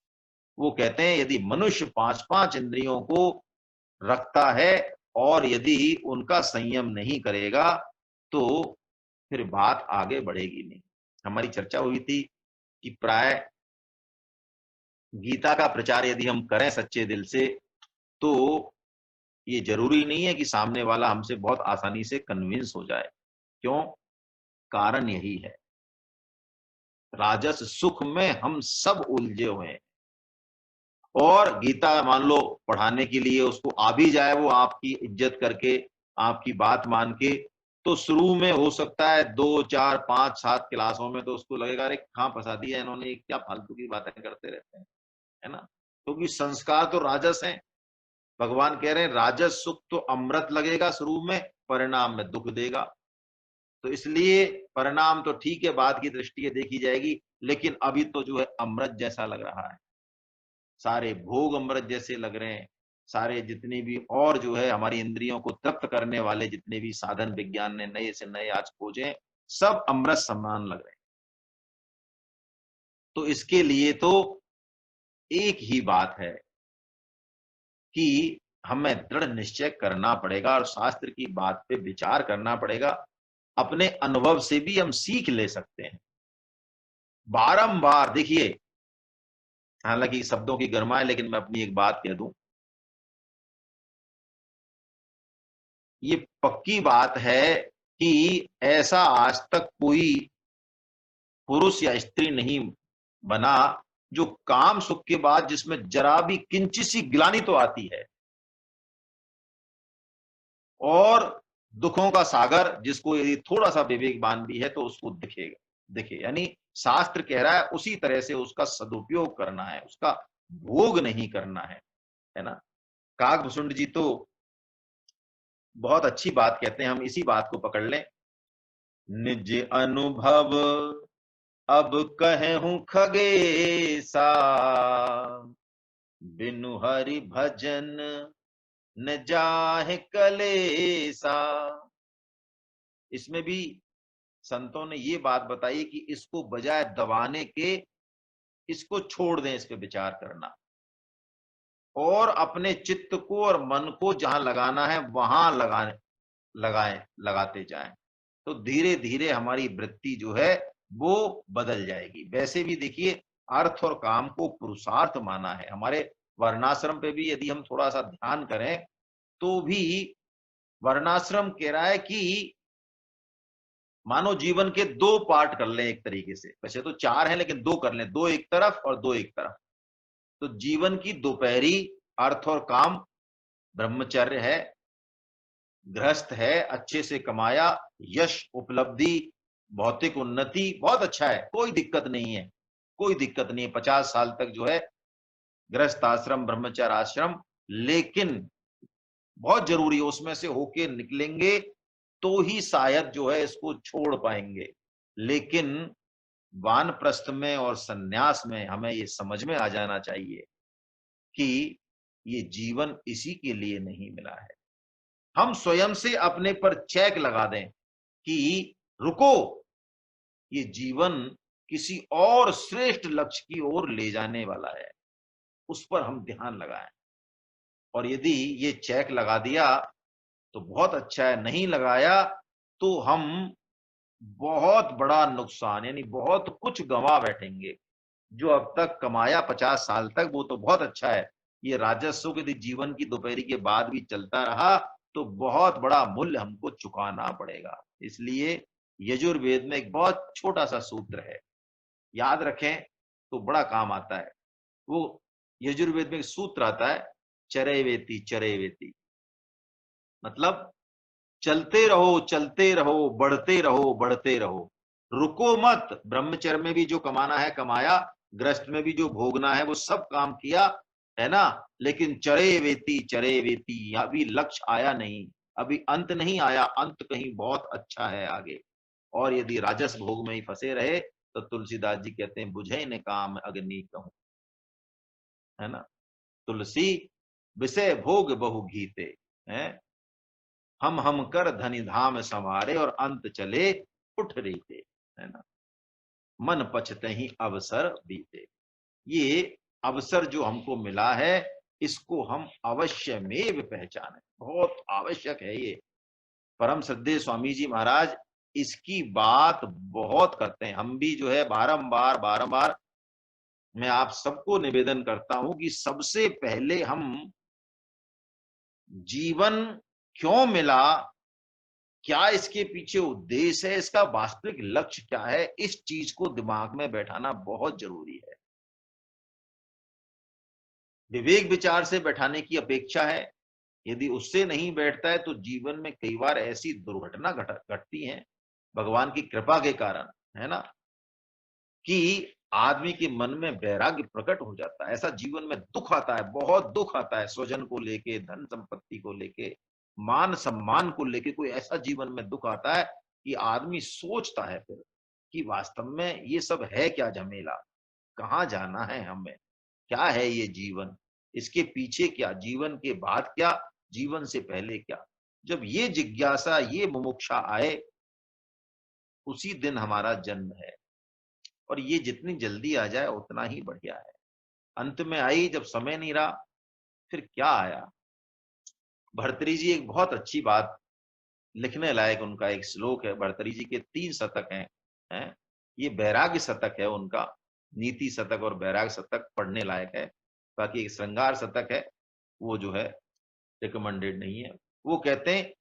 वो कहते हैं यदि मनुष्य पांच पांच इंद्रियों को रखता है और यदि उनका संयम नहीं करेगा तो फिर बात आगे बढ़ेगी नहीं। हमारी चर्चा हुई थी कि प्राय गीता का प्रचार यदि हम करें सच्चे दिल से तो ये जरूरी नहीं है कि सामने वाला हमसे बहुत आसानी से कन्विंस हो जाए। क्यों? कारण यही है, राजस सुख में हम सब उलझे हुए हैं। और गीता मान लो पढ़ाने के लिए उसको आ भी जाए वो आपकी इज्जत करके, आपकी बात मान के, तो शुरू में हो सकता है 2 4 5 7 क्लासों में तो उसको लगेगा अरे कहाँ फंसा दिया इन्होंने, क्या फालतू की बातें करते रहते हैं, है ना। क्योंकि संस्कार तो राजस है। भगवान कह रहे हैं राजस सुख तो अमृत लगेगा शुरू में, परिणाम में दुख देगा। तो इसलिए परिणाम तो ठीक है, बाद की दृष्टि देखी जाएगी, लेकिन अभी तो जो है अमृत जैसा लग रहा है। सारे भोग अमृत जैसे लग रहे हैं। सारे जितने भी और जो है हमारी इंद्रियों को तृप्त करने वाले जितने भी साधन विज्ञान ने नए से नए आज खोजे, सब अमृत समान लग रहे हैं। तो इसके लिए तो एक ही बात है कि हमें दृढ़ निश्चय करना पड़ेगा और शास्त्र की बात पे विचार करना पड़ेगा। अपने अनुभव से भी हम सीख ले सकते हैं। बारंबार देखिए, हालांकि शब्दों की गर्मा है, लेकिन मैं अपनी एक बात कह दूं, ये पक्की बात है कि ऐसा आज तक कोई पुरुष या स्त्री नहीं बना जो काम सुख के बाद जिसमें जरा भी किंचित सी ग्लानि तो आती है, और दुखों का सागर जिसको यदि थोड़ा सा विवेकवान भी है तो उसको दिखेगा, दिखे। यानी शास्त्र कह रहा है उसी तरह से उसका सदुपयोग करना है, उसका भोग नहीं करना है ना। काकभूषुंड जी तो बहुत अच्छी बात कहते हैं, हम इसी बात को पकड़ लें। निज अनुभव अब कहूं खगेसा, बिनु हरि भजन न जाहे कलेसा। इसमें भी संतों ने ये बात बताई कि इसको बजाय दबाने के इसको छोड़ दें, इस पे विचार करना, और अपने चित्त को और मन को जहां लगाना है वहां लगाते जाएं। तो धीरे धीरे हमारी वृत्ति जो है वो बदल जाएगी। वैसे भी देखिए, अर्थ और काम को पुरुषार्थ माना है। हमारे वर्णाश्रम पे भी यदि हम थोड़ा सा ध्यान करें तो भी वर्णाश्रम कह रहा है कि मानो जीवन के 2 पार्ट कर लें एक तरीके से, वैसे तो 4 हैं लेकिन 2 कर लें, 2 एक तरफ और 2 एक तरफ। तो जीवन की दोपहरी अर्थ और काम, ब्रह्मचर्य है, गृहस्थ है, अच्छे से कमाया, यश उपलब्धि, भौतिक उन्नति, बहुत अच्छा है, कोई दिक्कत नहीं है, कोई दिक्कत नहीं है। 50 साल तक जो है गृहस्थ आश्रम ब्रह्मचर्य आश्रम, लेकिन बहुत जरूरी है उसमें से होके निकलेंगे तो ही शायद जो है इसको छोड़ पाएंगे। लेकिन वानप्रस्थ में और सन्यास में हमें ये समझ में आ जाना चाहिए कि ये जीवन इसी के लिए नहीं मिला है। हम स्वयं से अपने पर चेक लगा दें कि रुको, ये जीवन किसी और श्रेष्ठ लक्ष्य की ओर ले जाने वाला है, उस पर हम ध्यान लगाएं। और यदि ये चेक लगा दिया तो बहुत अच्छा है, नहीं लगाया तो हम बहुत बड़ा नुकसान यानी बहुत कुछ गंवा बैठेंगे। जो अब तक कमाया 50 साल तक वो तो बहुत अच्छा है, ये राजस्व यदि जीवन की दोपहरी के बाद भी चलता रहा तो बहुत बड़ा मूल्य हमको चुकाना पड़ेगा। इसलिए यजुर्वेद में एक बहुत छोटा सा सूत्र है, याद रखें तो बड़ा काम आता है। वो यजुर्वेद में एक सूत्र आता है, चरैवेति चरैवेति, मतलब चलते रहो बढ़ते रहो बढ़ते रहो, रुको मत। ब्रह्मचर्य में भी जो कमाना है कमाया, गृहस्थ में भी जो भोगना है वो सब काम किया, है ना, लेकिन चरे वेती अभी लक्ष्य आया नहीं। अभी अंत नहीं आया, अंत कहीं बहुत अच्छा है आगे। और यदि राजस भोग में ही फंसे रहे तो तुलसीदास जी कहते हैं बुझे न काम अग्नि कहूं, है ना। तुलसी विषय भोग बहु घीते हैं, हम कर धनि धाम संवारे और अंत चले उठ रीते, है ना। मन पछते ही अवसर बीते। ये अवसर जो हमको मिला है इसको हम अवश्य में पहचाने, बहुत आवश्यक है ये। परम श्रद्धेय स्वामी जी महाराज इसकी बात बहुत करते हैं। हम भी जो है बारंबार बारंबार मैं आप सबको निवेदन करता हूं कि सबसे पहले हम जीवन क्यों मिला, क्या इसके पीछे उद्देश्य है, इसका वास्तविक लक्ष्य क्या है, इस चीज को दिमाग में बैठाना बहुत जरूरी है। विवेक विचार से बैठाने की अपेक्षा है। यदि उससे नहीं बैठता है तो जीवन में कई बार ऐसी दुर्घटना घटती है भगवान की कृपा के कारण, है ना, कि आदमी के मन में वैराग्य प्रकट हो जाता है। ऐसा जीवन में दुख आता है, बहुत दुख आता है, स्वजन को लेके, धन संपत्ति को लेके, मान सम्मान को लेके कोई ऐसा जीवन में दुख आता है कि आदमी सोचता है फिर कि वास्तव में ये सब है क्या झमेला, कहाँ जाना है हमें, क्या है ये जीवन, इसके पीछे क्या, जीवन के बाद क्या, जीवन से पहले क्या। जब ये जिज्ञासा, ये मुमुक्षा आए, उसी दिन हमारा जन्म है। और ये जितनी जल्दी आ जाए उतना ही बढ़िया है। अंत में आई जब समय नहीं रहा, फिर क्या आया। भर्तृहरि जी एक बहुत अच्छी बात लिखने लायक उनका एक श्लोक है। भर्तृहरि जी के 3 शतक हैं। ये वैराग्य शतक है उनका, नीति शतक और वैराग्य शतक पढ़ने लायक है। बाकी एक श्रृंगार शतक है, वो जो है रिकमेंडेड नहीं है। वो कहते हैं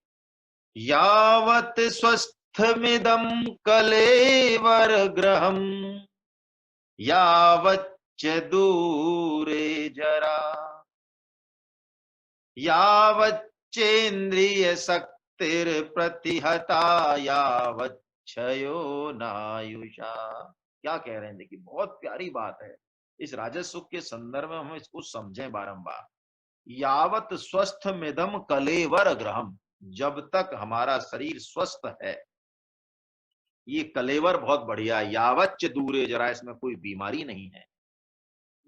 यावत स्वस्थमिदं कलेवर ग्रहम यावच्च दूरे जरा यावच्चेन्द्रिय शक्तिर प्रतिहता यावच्छयो नायुषा। क्या कह रहे हैं, देखिए बहुत प्यारी बात है। इस राजस्व के संदर्भ में हम इसको समझें बारंबार। यावत स्वस्थ मिदम कलेवर ग्रहम, जब तक हमारा शरीर स्वस्थ है, ये कलेवर बहुत बढ़िया है। यावच्च दूरे जरा, इसमें कोई बीमारी नहीं है।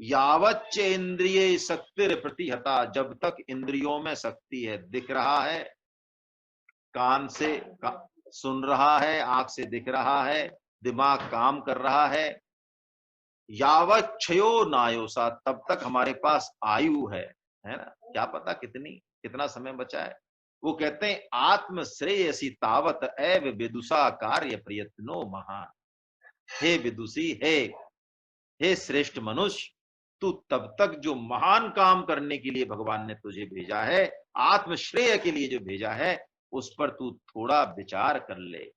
यावच्च इंद्रिय शक्तिर प्रतिहता, जब तक इंद्रियों में शक्ति है, दिख रहा है, कान से सुन रहा है, आंख से दिख रहा है, दिमाग काम कर रहा है। यावत क्षयो नायोसा, तब तक हमारे पास आयु है ना। क्या पता कितना समय बचा है। वो कहते हैं आत्म श्रेयसी तावत एव विदुषा कार्य प्रयत्नो महान। हे विदुषी, हे श्रेष्ठ मनुष्य, तू तब तक जो महान काम करने के लिए भगवान ने तुझे भेजा है, आत्मश्रेय के लिए जो भेजा है, उस पर तू थोड़ा विचार कर ले।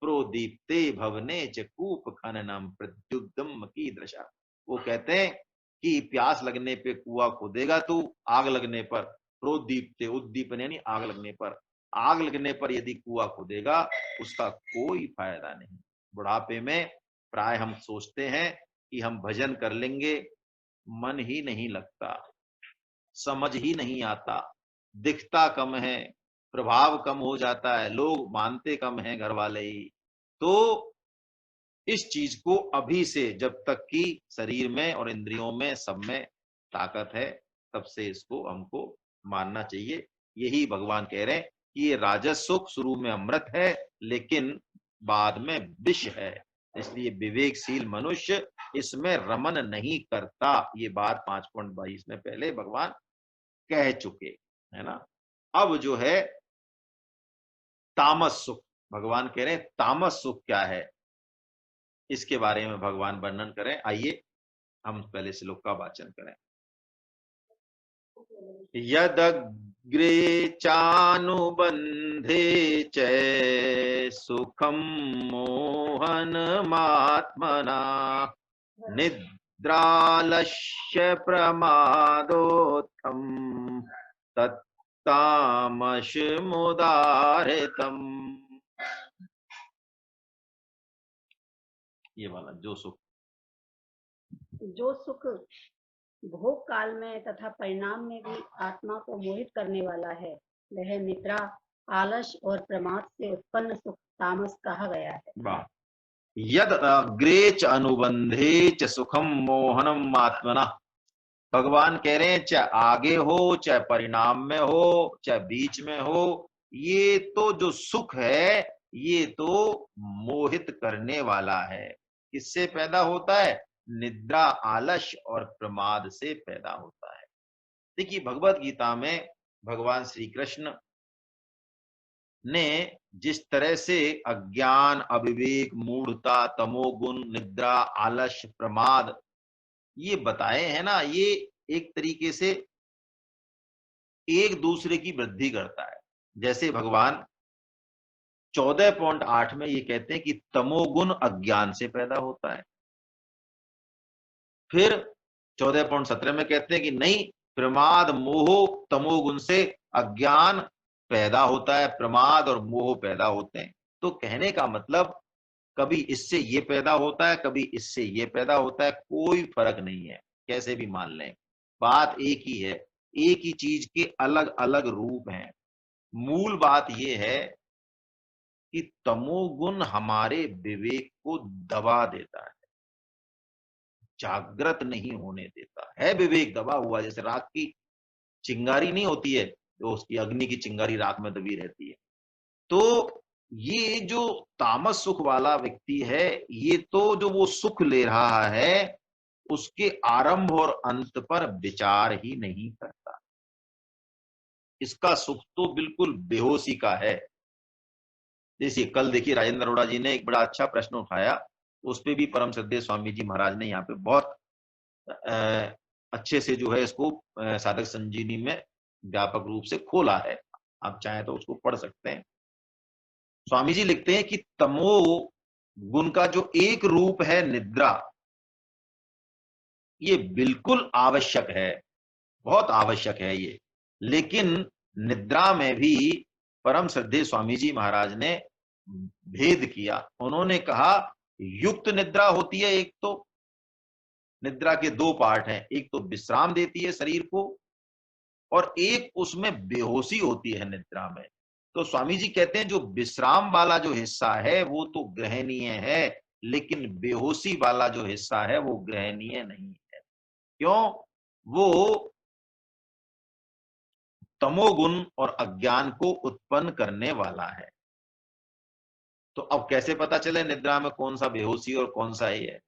प्रोदीप्ते भवने च कूप खननम प्रत्युद्यम की दृशा। वो कहते हैं कि प्यास लगने पे कुआं खोदेगा तू, आग लगने पर, प्रोदीप्ते उद्दीपन यानी आग लगने पर, आग लगने पर यदि कुआं खोदेगा उसका कोई फायदा नहीं। बुढ़ापे में प्राय हम सोचते हैं कि हम भजन कर लेंगे, मन ही नहीं लगता, समझ ही नहीं आता, दिखता कम है, प्रभाव कम हो जाता है, लोग मानते कम है, घर वाले ही। तो इस चीज को अभी से, जब तक कि शरीर में और इंद्रियों में सब में ताकत है, तब से इसको हमको मानना चाहिए। यही भगवान कह रहे हैं कि ये राजस सुख शुरू में अमृत है लेकिन बाद में विष है, इसलिए विवेकशील मनुष्य इसमें रमन नहीं करता। ये बात 5.22 में पहले भगवान कह चुके, है ना। अब जो है तामस सुख, भगवान कह रहे हैं तामस सुख क्या है, इसके बारे में भगवान वर्णन करें। आइए हम पहले श्लोक का वाचन करें। यदग्रे चानुबंधे च सुखम मोहनमात्मना निद्रालस्य प्रमादोत्थम तत्तामसमुदाहृतम्। ये वाला जो सुख भोग काल में तथा परिणाम में भी आत्मा को मोहित करने वाला है, वह निद्रा आलस और प्रमाद से उत्पन्न सुख तामस कहा गया है। वाह। यद अग्रे च अनुबंधे च सुखम मोहनम आत्मना। भगवान कह रहे हैं चाहे आगे हो, चाहे परिणाम में हो, चाहे बीच में हो, ये तो जो सुख है ये तो मोहित करने वाला है। किससे पैदा होता है? निद्रा, आलस और प्रमाद से पैदा होता है। देखिए भगवत गीता में भगवान श्री कृष्ण ने जिस तरह से अज्ञान, अविवेक, मूढ़ता, तमोगुण, निद्रा, आलस, प्रमाद ये बताए हैं ना, ये एक तरीके से एक दूसरे की वृद्धि करता है। जैसे भगवान 14.8 में ये कहते हैं कि तमोगुण अज्ञान से पैदा होता है। फिर 14.17 में कहते हैं कि नहीं, प्रमाद मोह तमोगुण से अज्ञान पैदा होता है, प्रमाद और मोह पैदा होते हैं। तो कहने का मतलब कभी इससे ये पैदा होता है, कभी इससे ये पैदा होता है, कोई फर्क नहीं है, कैसे भी मान लें, बात एक ही है। एक ही चीज के अलग अलग रूप हैं। मूल बात यह है कि तमोगुण हमारे विवेक को दबा देता है, जागृत नहीं होने देता है। विवेक दबा हुआ, जैसे राख की चिंगारी नहीं होती है, जो उसकी अग्नि की चिंगारी राख में दबी रहती है। तो ये जो तामस सुख वाला व्यक्ति है, ये तो जो वो सुख ले रहा है उसके आरंभ और अंत पर विचार ही नहीं करता। इसका सुख तो बिल्कुल बेहोशी का है। जैसे कल देखिए राजेंद्र अरोड़ा जी ने एक बड़ा अच्छा प्रश्न उठाया, उस पे भी परम श्रद्धेय स्वामी जी महाराज ने यहाँ पे बहुत अच्छे से जो है इसको साधक संजीवनी में व्यापक रूप से खोला है। आप चाहें तो उसको पढ़ सकते हैं। स्वामी जी लिखते हैं कि तमो गुण का जो एक रूप है निद्रा, ये बिल्कुल आवश्यक है, बहुत आवश्यक है ये। लेकिन निद्रा में भी परम श्रद्धेय स्वामी जी महाराज ने भेद किया। उन्होंने कहा युक्त निद्रा होती है, एक तो निद्रा के दो पार्ट हैं, एक तो विश्राम देती है शरीर को और एक उसमें बेहोशी होती है निद्रा में। तो स्वामी जी कहते हैं जो विश्राम वाला जो हिस्सा है वो तो ग्रहणीय है, लेकिन बेहोशी वाला जो हिस्सा है वो ग्रहणीय नहीं है। क्यों? वो तमोगुण और अज्ञान को उत्पन्न करने वाला है। तो अब कैसे पता चले निद्रा में कौन सा बेहोशी और कौन सा ही है?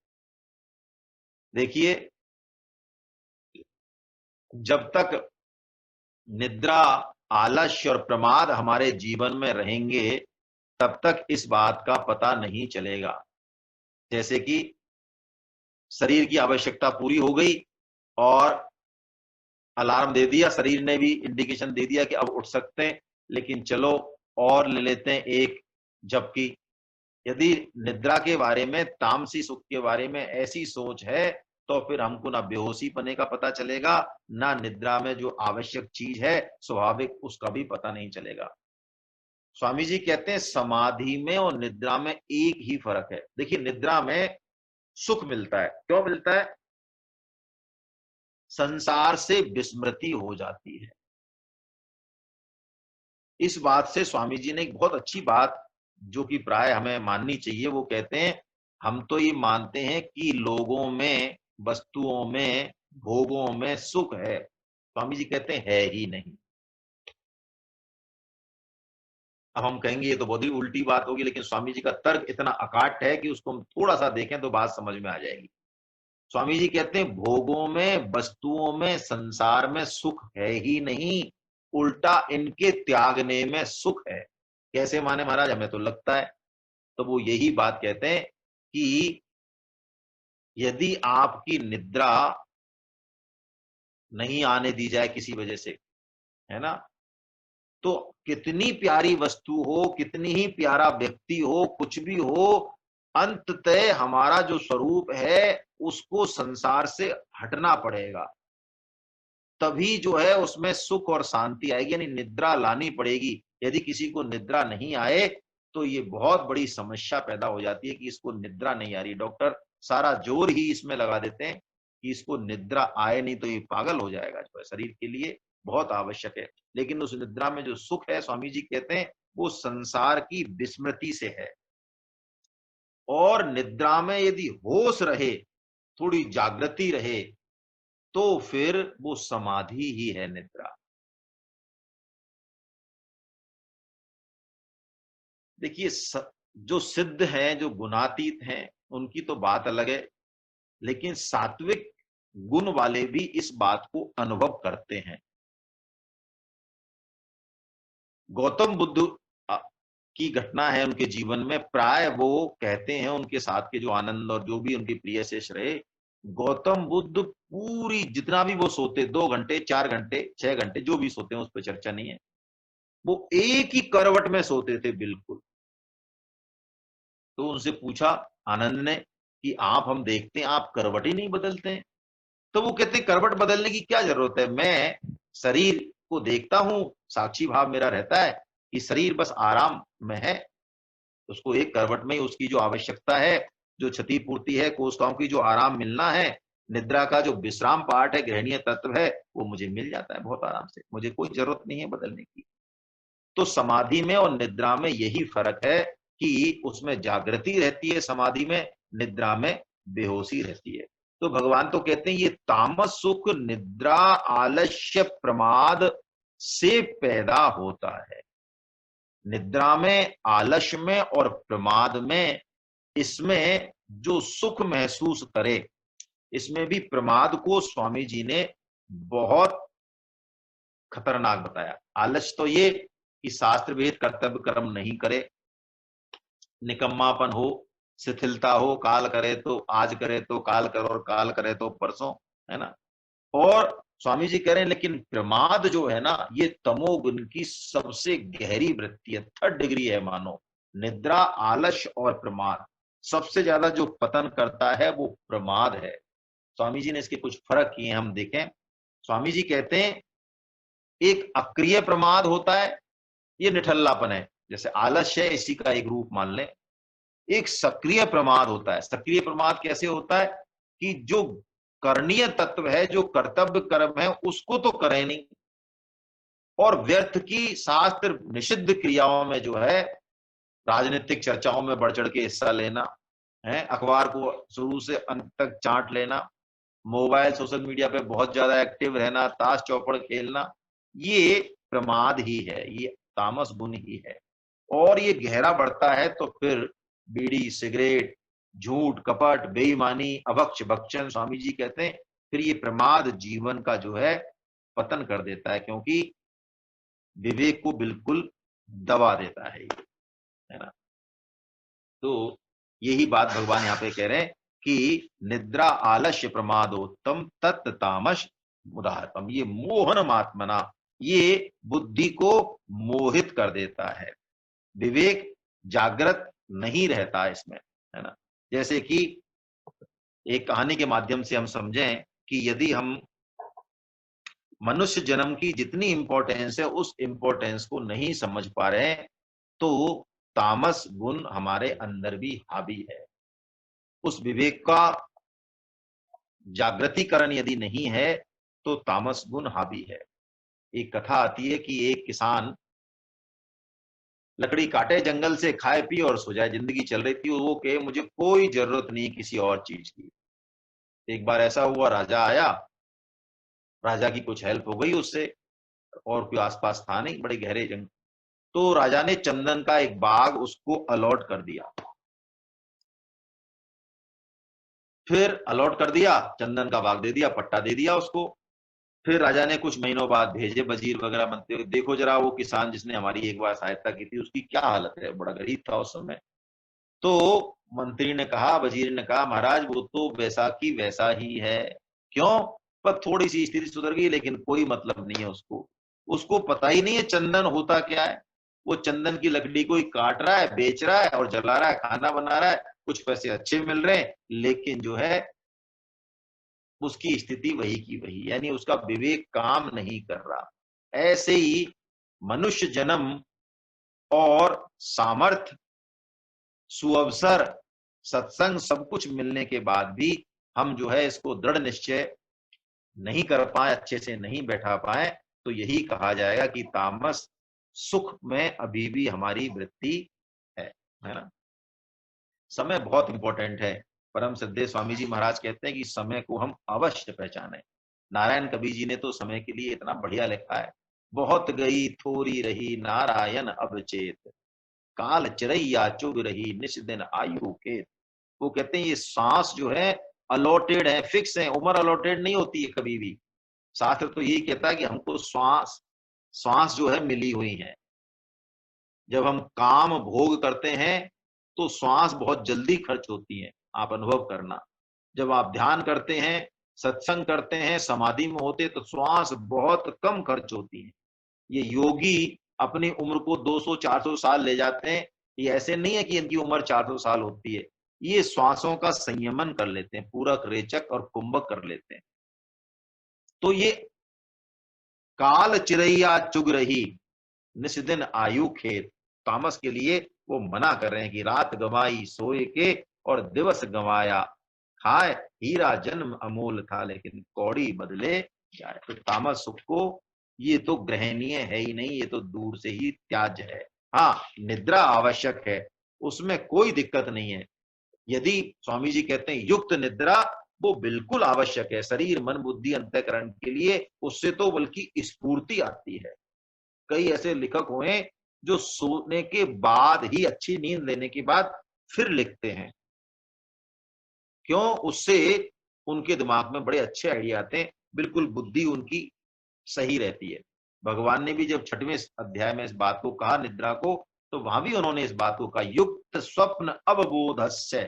देखिए, जब तक निद्रा, आलस्य और प्रमाद हमारे जीवन में रहेंगे तब तक इस बात का पता नहीं चलेगा। जैसे कि शरीर की आवश्यकता पूरी हो गई और अलार्म दे दिया, शरीर ने भी इंडिकेशन दे दिया कि अब उठ सकते हैं, लेकिन चलो और ले लेते हैं एक झपकी। यदि निद्रा के बारे में, तामसी सुख के बारे में ऐसी सोच है तो फिर हमको ना बेहोशी पने का पता चलेगा, ना निद्रा में जो आवश्यक चीज है स्वाभाविक उसका भी पता नहीं चलेगा। स्वामी जी कहते हैं समाधि में और निद्रा में एक ही फर्क है। देखिए निद्रा में सुख मिलता है, क्यों मिलता है? संसार से विस्मृति हो जाती है। इस बात से स्वामी जी ने एक बहुत अच्छी बात जो कि प्राय हमें माननी चाहिए, वो कहते हैं हम तो ये मानते हैं कि लोगों में, वस्तुओं में, भोगों में सुख है। स्वामी जी कहते हैं है ही नहीं। अब हम कहेंगे ये तो बहुत ही उल्टी बात होगी, लेकिन स्वामी जी का तर्क इतना अकाट है कि उसको हम थोड़ा सा देखें तो बात समझ में आ जाएगी। स्वामी जी कहते हैं भोगों में, वस्तुओं में, संसार में सुख है ही नहीं, उल्टा इनके त्यागने में सुख है। कैसे माने महाराज? हमें तो लगता है। तो वो यही बात कहते हैं कि यदि आपकी निद्रा नहीं आने दी जाए किसी वजह से, है ना, तो कितनी प्यारी वस्तु हो, कितनी ही प्यारा व्यक्ति हो, कुछ भी हो, अंततः हमारा जो स्वरूप है उसको संसार से हटना पड़ेगा, तभी जो है उसमें सुख और शांति आएगी। यानी निद्रा लानी पड़ेगी। यदि किसी को निद्रा नहीं आए तो ये बहुत बड़ी समस्या पैदा हो जाती है कि इसको निद्रा नहीं आ रही। डॉक्टर सारा जोर ही इसमें लगा देते हैं कि इसको निद्रा आए, नहीं तो ये पागल हो जाएगा। जो है शरीर के लिए बहुत आवश्यक है। लेकिन उस निद्रा में जो सुख है, स्वामी जी कहते हैं, वो संसार की विस्मृति से है। और निद्रा में यदि होश रहे, थोड़ी जागृति रहे, तो फिर वो समाधि ही है निद्रा। देखिए, जो सिद्ध हैं, जो गुणातीत हैं, उनकी तो बात अलग है, लेकिन सात्विक गुण वाले भी इस बात को अनुभव करते हैं। गौतम बुद्ध की घटना है उनके जीवन में, प्राय वो कहते हैं, उनके साथ के जो आनंद और जो भी उनके प्रिय शेष रहे, गौतम बुद्ध पूरी जितना भी वो सोते, 2 घंटे 4 घंटे 6 घंटे जो भी सोते हैं, उस पर चर्चा नहीं है, वो एक ही करवट में सोते थे बिल्कुल। तो उनसे पूछा आनंद ने कि आप, हम देखते हैं आप करवट ही नहीं बदलते हैं। तो वो कहते करवट बदलने की क्या जरूरत है, मैं शरीर को देखता हूं, साक्षी भाव मेरा रहता है कि शरीर बस आराम में है, उसको एक करवट में ही उसकी जो आवश्यकता है, जो क्षतिपूर्ति है, कोशिकाओं की जो आराम मिलना है, निद्रा का जो विश्राम पार्ट है, ग्रहणीय तत्व है, वो मुझे मिल जाता है बहुत आराम से, मुझे कोई जरूरत नहीं है बदलने की। तो समाधि में और निद्रा में यही फर्क है कि उसमें जागृति रहती है समाधि में, निद्रा में बेहोशी रहती है। तो भगवान तो कहते हैं ये तामस सुख निद्रा आलस्य प्रमाद से पैदा होता है। निद्रा में, आलस्य में और प्रमाद में, इसमें जो सुख महसूस करे, इसमें भी प्रमाद को स्वामी जी ने बहुत खतरनाक बताया। आलस्य तो ये कि शास्त्र विहित कर्तव्य कर्म नहीं करे, निकम्मापन हो, शिथिलता हो, काल करे तो आज करे तो काल करो और काल करे तो परसों, है ना। और स्वामी जी कह रहे हैं लेकिन प्रमाद जो है ना, ये तमोगुण की सबसे गहरी वृत्ति है, 3rd डिग्री है मानो। निद्रा, आलस्य और प्रमाद, सबसे ज्यादा जो पतन करता है वो प्रमाद है। स्वामी जी ने इसके कुछ फर्क किए, हम देखें। स्वामी जी कहते हैं एक अक्रिय प्रमाद होता है, ये निठल्लापन है, जैसे आलस्य है, इसी का एक रूप मान लें। एक सक्रिय प्रमाद होता है। सक्रिय प्रमाद कैसे होता है कि जो करणीय तत्व है, जो कर्तव्य कर्म है, उसको तो करे नहीं, और व्यर्थ की शास्त्र निषिद्ध क्रियाओं में जो है, राजनीतिक चर्चाओं में बढ़ चढ़ के हिस्सा लेना है, अखबार को शुरू से अंत तक चाट लेना, मोबाइल सोशल मीडिया पे बहुत ज्यादा एक्टिव रहना, ताश चौपड़ खेलना, ये प्रमाद ही है, ये तामस गुण ही है। और ये गहरा बढ़ता है तो फिर बीड़ी, सिगरेट, झूठ, कपट, बेईमानी, अभक्ष भक्षण, स्वामी जी कहते हैं फिर ये प्रमाद जीवन का जो है पतन कर देता है, क्योंकि विवेक को बिल्कुल दबा देता है ये, है ना। तो यही बात भगवान यहाँ पे कह रहे हैं कि निद्रा आलस्य प्रमादोत्तम तत् तामस मुदाहतम, ये मोहन मात्मना, ये बुद्धि को मोहित कर देता है, विवेक जागृत नहीं रहता इसमें, है ना। जैसे कि एक कहानी के माध्यम से हम समझें कि यदि हम मनुष्य जन्म की जितनी इंपॉर्टेंस है, उस इंपॉर्टेंस को नहीं समझ पा रहे हैं, तो तामस गुण हमारे अंदर भी हावी है। उस विवेक का जागृतिकरण यदि नहीं है तो तामस गुण हावी है। एक कथा आती है कि एक किसान लकड़ी काटे जंगल से, खाए पी और सो जाए, जिंदगी चल रही थी, वो कहे मुझे कोई जरूरत नहीं किसी और चीज की। एक बार ऐसा हुआ, राजा आया, राजा की कुछ हेल्प हो गई उससे, और कोई आसपास था नहीं, बड़े गहरे जंगल, तो राजा ने चंदन का एक बाग उसको अलॉट कर दिया। फिर अलॉट कर दिया, चंदन का बाग दे दिया, पट्टा दे दिया उसको। फिर राजा ने कुछ महीनों बाद भेजे वजीर वगैरह मंत्री, देखो जरा वो किसान जिसने हमारी एक बार सहायता की थी, उसकी क्या हालत है, बड़ा गरीब था उस समय। तो मंत्री ने कहा, वजीर ने कहा, महाराज वो तो वैसा की वैसा ही है। क्यों? पर थोड़ी सी स्थिति सुधर गई, लेकिन कोई मतलब नहीं है उसको, उसको पता ही नहीं है चंदन होता क्या है। वो चंदन की लकड़ी को ही काट रहा है, बेच रहा है और जला रहा है, खाना बना रहा है, कुछ पैसे अच्छे मिल रहे हैं, लेकिन जो है उसकी स्थिति वही की वही, यानी उसका विवेक काम नहीं कर रहा। ऐसे ही मनुष्य जन्म और सामर्थ्य, सुअवसर, सत्संग सब कुछ मिलने के बाद भी हम जो है इसको दृढ़ निश्चय नहीं कर पाए, अच्छे से नहीं बैठा पाए, तो यही कहा जाएगा कि तामस सुख में अभी भी हमारी वृत्ति है ना। समय बहुत इंपॉर्टेंट है। परम श्रद्धेय स्वामी जी महाराज कहते हैं कि समय को हम अवश्य पहचाने। नारायण कवि जी ने तो समय के लिए इतना बढ़िया लिखा है, बहुत गई थोड़ी रही नारायण अब चेत, काल चिरैया चुग रही निश दिन आयु के। वो कहते हैं ये सांस जो है अलॉटेड है, फिक्स है, उम्र अलॉटेड नहीं होती है कभी भी। शास्त्र तो यही कहता है कि हमको श्वास श्वास जो है मिली हुई है। जब हम काम भोग करते हैं तो श्वास बहुत जल्दी खर्च होती है, आप अनुभव करना। जब आप ध्यान करते हैं, सत्संग करते हैं, समाधि में होते तो श्वास बहुत कम खर्च होती है। ये योगी अपनी उम्र को 200-400 साल ले जाते हैं, ये ऐसे नहीं है कि इनकी उम्र 400 साल होती है, ये श्वासों का संयमन कर लेते हैं, पूरक रेचक और कुंभक कर लेते हैं। तो ये काल चिरैया चुग रही निस दिन आयु खेत, तामस के लिए वो मना कर रहे हैं कि रात गवाई सोए के और दिवस गवाया खाए, हीरा जन्म अमूल था लेकिन कौड़ी बदले जाए। तो तामस सुख को ये तो ग्रहणीय है ही नहीं, ये तो दूर से ही त्याज्य है। हाँ, निद्रा आवश्यक है, उसमें कोई दिक्कत नहीं है। यदि स्वामी जी कहते हैं युक्त निद्रा, वो बिल्कुल आवश्यक है शरीर मन बुद्धि अंतःकरण के लिए, उससे तो बल्कि स्फूर्ति आती है। कई ऐसे लेखक हुए जो सोने के बाद ही, अच्छी नींद लेने के बाद फिर लिखते हैं। क्यों? उससे उनके दिमाग में बड़े अच्छे आइडिया आते हैं, बिल्कुल बुद्धि उनकी सही रहती है। भगवान ने भी जब 6वें अध्याय में इस बात को कहा निद्रा को, तो वहां भी उन्होंने इस बात को कहा युक्त स्वप्न अवबोधस्य।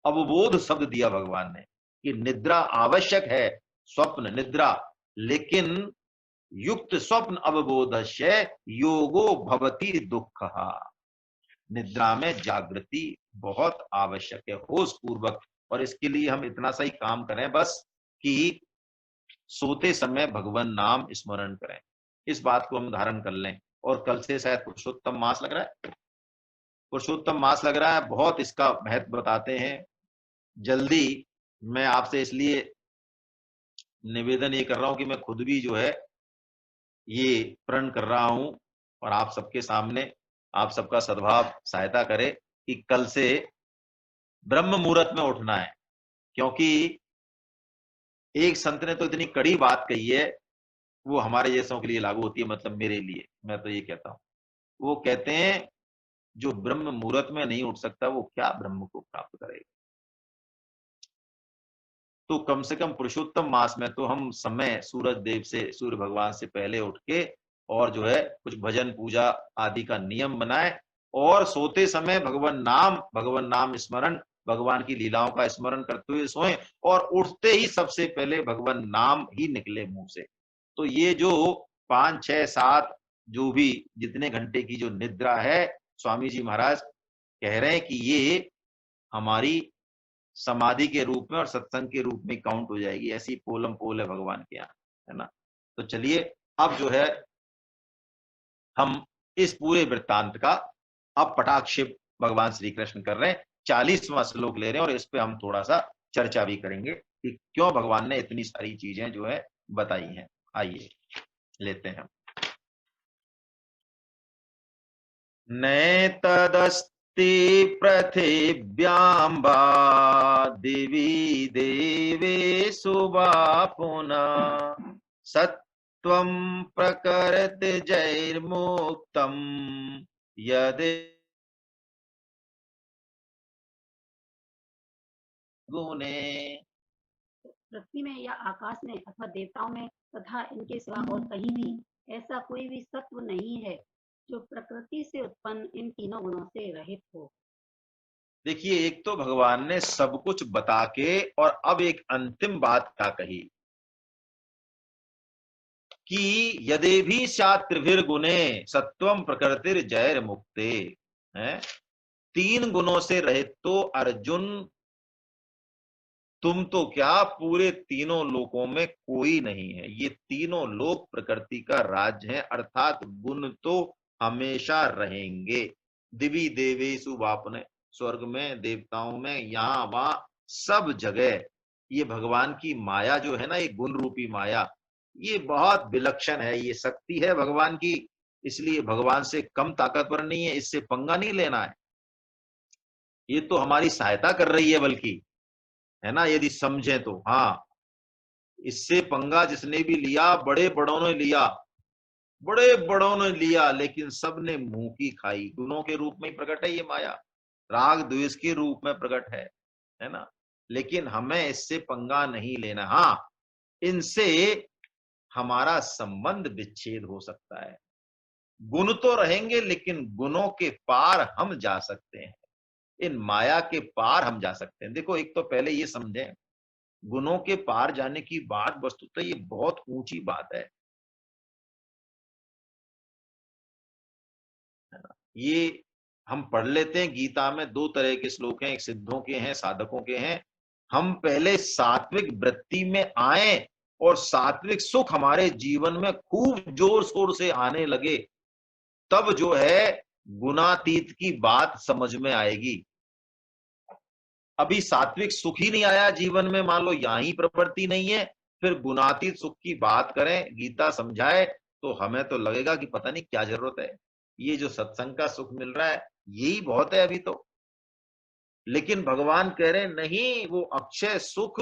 अवबोध शब्द दिया भगवान ने कि निद्रा आवश्यक है, स्वप्न निद्रा, लेकिन युक्त स्वप्न अवबोधस्य योगो भवति दुख। निद्रा में जागृति बहुत आवश्यक है, होश पूर्वक। और इसके लिए हम इतना सा ही काम करें बस कि सोते समय भगवान नाम स्मरण करें। इस बात को हम धारण कर लें। और कल से शायद पुरुषोत्तम मास लग रहा है, पुरुषोत्तम मास लग रहा है, बहुत इसका महत्व बताते हैं। जल्दी मैं आपसे इसलिए निवेदन ये कर रहा हूं कि मैं खुद भी जो है ये प्रण कर रहा हूं और आप सबके सामने, आप सबका सद्भाव सहायता करे कि कल से ब्रह्म मुहूर्त में उठना है। क्योंकि एक संत ने तो इतनी कड़ी बात कही है, वो हमारे जैसों के लिए लागू होती है, मतलब मेरे लिए, मैं तो ये कहता हूं। वो कहते हैं जो ब्रह्म मुहूर्त में नहीं उठ सकता वो क्या ब्रह्म को प्राप्त करेगा। तो कम से कम पुरुषोत्तम मास में तो हम समय सूरज देव से, सूर्य भगवान से पहले उठ के और जो है कुछ भजन पूजा आदि का नियम बनाए और सोते समय भगवान नाम स्मरण, भगवान की लीलाओं का स्मरण करते हुए सोएं और उठते ही सबसे पहले भगवान नाम ही निकले मुंह से। तो ये जो 5, 6, 7 जो भी जितने घंटे की जो निद्रा है, स्वामी जी महाराज कह रहे हैं कि ये हमारी समाधि के रूप में और सत्संग के रूप में काउंट हो जाएगी। ऐसी पोलम पोल है भगवान के यहाँ, है ना। तो चलिए अब जो है हम इस पूरे वृत्तांत का अब पटाक्षेप भगवान श्री कृष्ण कर रहे हैं, 40वां श्लोक ले रहे हैं और इस पे हम थोड़ा सा चर्चा भी करेंगे कि क्यों भगवान ने इतनी सारी चीजें जो है बताई हैं। आइए लेते हैं। नैतदस्ति पृथिव्यां वा दिवि देवेषु वा पुनः सत्त्वं प्रकृतिजैर्मुक्तं यदि गुणे। पृथ्वी में या आकाश में अथवा देवताओं में तथा इनके सिवा और कहीं भी ऐसा कोई भी सत्व नहीं है जो प्रकृति से उत्पन्न इन तीनों गुणों से रहित हो। देखिए, एक तो भगवान ने सब कुछ बता के और अब एक अंतिम बात क्या कही कि यदि भी त्रिभिर्गुणे सत्वम प्रकृतिर जैर मुक्ते है। 3 गुणों से रहित तो अर्जुन तुम तो क्या पूरे तीनों लोकों में कोई नहीं है। ये तीनों लोक प्रकृति का राज्य है, अर्थात गुण तो हमेशा रहेंगे। दिवी देवेशु वापने, स्वर्ग में, देवताओं में, यहाँ वहां सब जगह ये भगवान की माया जो है ना, ये गुण रूपी माया, ये बहुत विलक्षण है, ये शक्ति है भगवान की, इसलिए भगवान से कम ताकतवर नहीं है, इससे पंगा नहीं लेना है। ये तो हमारी सहायता कर रही है बल्कि, है ना, यदि समझे तो। हाँ, इससे पंगा जिसने भी लिया, बड़े बड़ों ने लिया, बड़े बड़ों ने लिया, लेकिन सबने मुंह की खाई। गुणों के रूप में ही प्रकट है ये माया, राग द्वेष के रूप में प्रकट है ना। लेकिन हमें इससे पंगा नहीं लेना। हाँ, इनसे हमारा संबंध विच्छेद हो सकता है। गुण तो रहेंगे, लेकिन गुणों के पार हम जा सकते हैं, इन माया के पार हम जा सकते हैं। देखो, एक तो पहले ये समझें, गुणों के पार जाने की बात वस्तुतः ये बहुत ऊंची बात है ना। ये हम पढ़ लेते हैं, गीता में दो तरह के श्लोक हैं, एक सिद्धों के हैं, साधकों के हैं। हम पहले सात्विक वृत्ति में आए और सात्विक सुख हमारे जीवन में खूब जोर शोर से आने लगे, तब जो है गुणातीत की बात समझ में आएगी। अभी सात्विक सुख ही नहीं आया जीवन में, मान लो यहां ही प्रवृत्ति नहीं है, फिर गुणातीत सुख की बात करें, गीता समझाए, तो हमें तो लगेगा कि पता नहीं क्या जरूरत है, ये जो सत्संग का सुख मिल रहा है यही बहुत है अभी तो। लेकिन भगवान कह रहे हैं नहीं, वो अक्षय सुख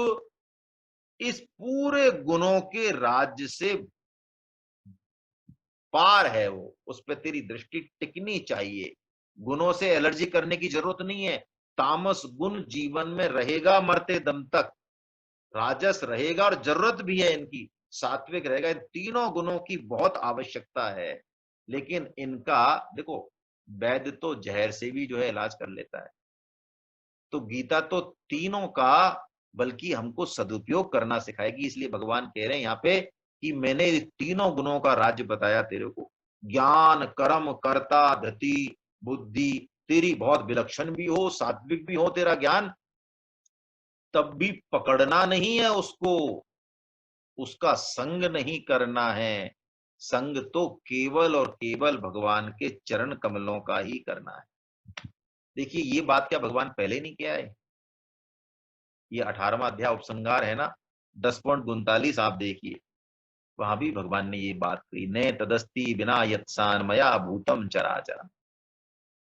इस पूरे गुणों के राज्य से पार है, वो उस पर तेरी दृष्टि टिकनी चाहिए। गुणों से एलर्जी करने की जरूरत नहीं है। तामस गुण जीवन में रहेगा मरते दम तक, राजस रहेगा और जरूरत भी है इनकी, सात्विक रहेगा। इन तीनों गुणों की बहुत आवश्यकता है। लेकिन इनका देखो, वैद्य तो जहर से भी जो है इलाज कर लेता है, तो गीता तो तीनों का बल्कि हमको सदुपयोग करना सिखाएगी। इसलिए भगवान कह रहे हैं यहाँ पे कि मैंने तीनों गुणों का राज्य बताया तेरे को, ज्ञान कर्म कर्ता धति बुद्धि, तेरी बहुत विलक्षण भी हो, सात्विक भी हो तेरा ज्ञान, तब भी पकड़ना नहीं है उसको, उसका संग नहीं करना है। संग तो केवल और केवल भगवान के चरण कमलों का ही करना है। देखिए, ये बात क्या भगवान पहले नहीं किया है? ये 18वां अध्याय उपसंहार है ना, 10.39 आप देखिए, वहां भी भगवान ने ये बात कही, ने तदस्ति बिना यत्सान मया भूतम चराचरम।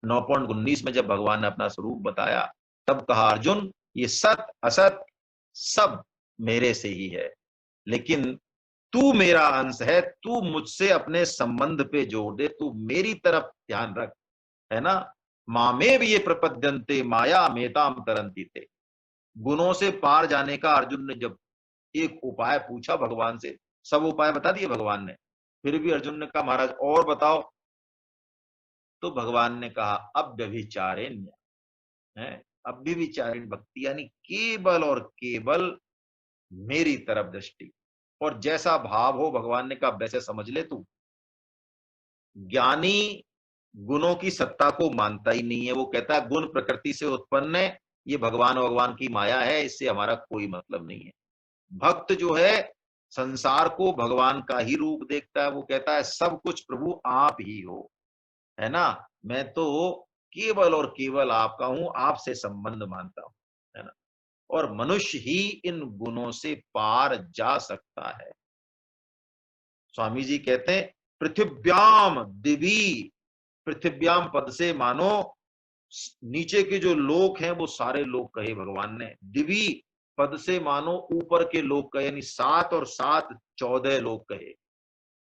9.19 में जब भगवान ने अपना स्वरूप बताया, तब कहा अर्जुन, ये सत असत सब मेरे से ही है, लेकिन तू मेरा अंश है, तू मुझसे अपने संबंध पे जोड़ दे, तू मेरी तरफ ध्यान रख, है ना। मामे भी ये प्रपद्यंते माया मेताम तरंती थे। गुणों से पार जाने का अर्जुन ने जब एक उपाय पूछा भगवान से, सब उपाय बता दिए भगवान ने, फिर भी अर्जुन ने कहा महाराज और बताओ। तो भगवान ने कहा अव्यभिचारिण्य है, अव्यभिचारिण भक्ति, यानी केवल और केवल मेरी तरफ दृष्टि, और जैसा भाव हो, भगवान ने कहा वैसे समझ ले तू। ज्ञानी गुणों की सत्ता को मानता ही नहीं है, वो कहता है गुण प्रकृति से उत्पन्न है, ये भगवान की माया है, इससे हमारा कोई मतलब नहीं है। भक्त जो है संसार को भगवान का ही रूप देखता है, वो कहता है सब कुछ प्रभु आप ही हो, है ना, मैं तो केवल और केवल आपका हूं, आपसे संबंध मानता हूं, है ना। और मनुष्य ही इन गुणों से पार जा सकता है। स्वामी जी कहते हैं पृथिव्याम दिवी, पृथिव्याम पद से मानो नीचे के जो लोक हैं वो सारे लोक कहे भगवान ने, दिवी पद से मानो ऊपर के लोक कहे, यानी 7 और 7 14 लोक कहे,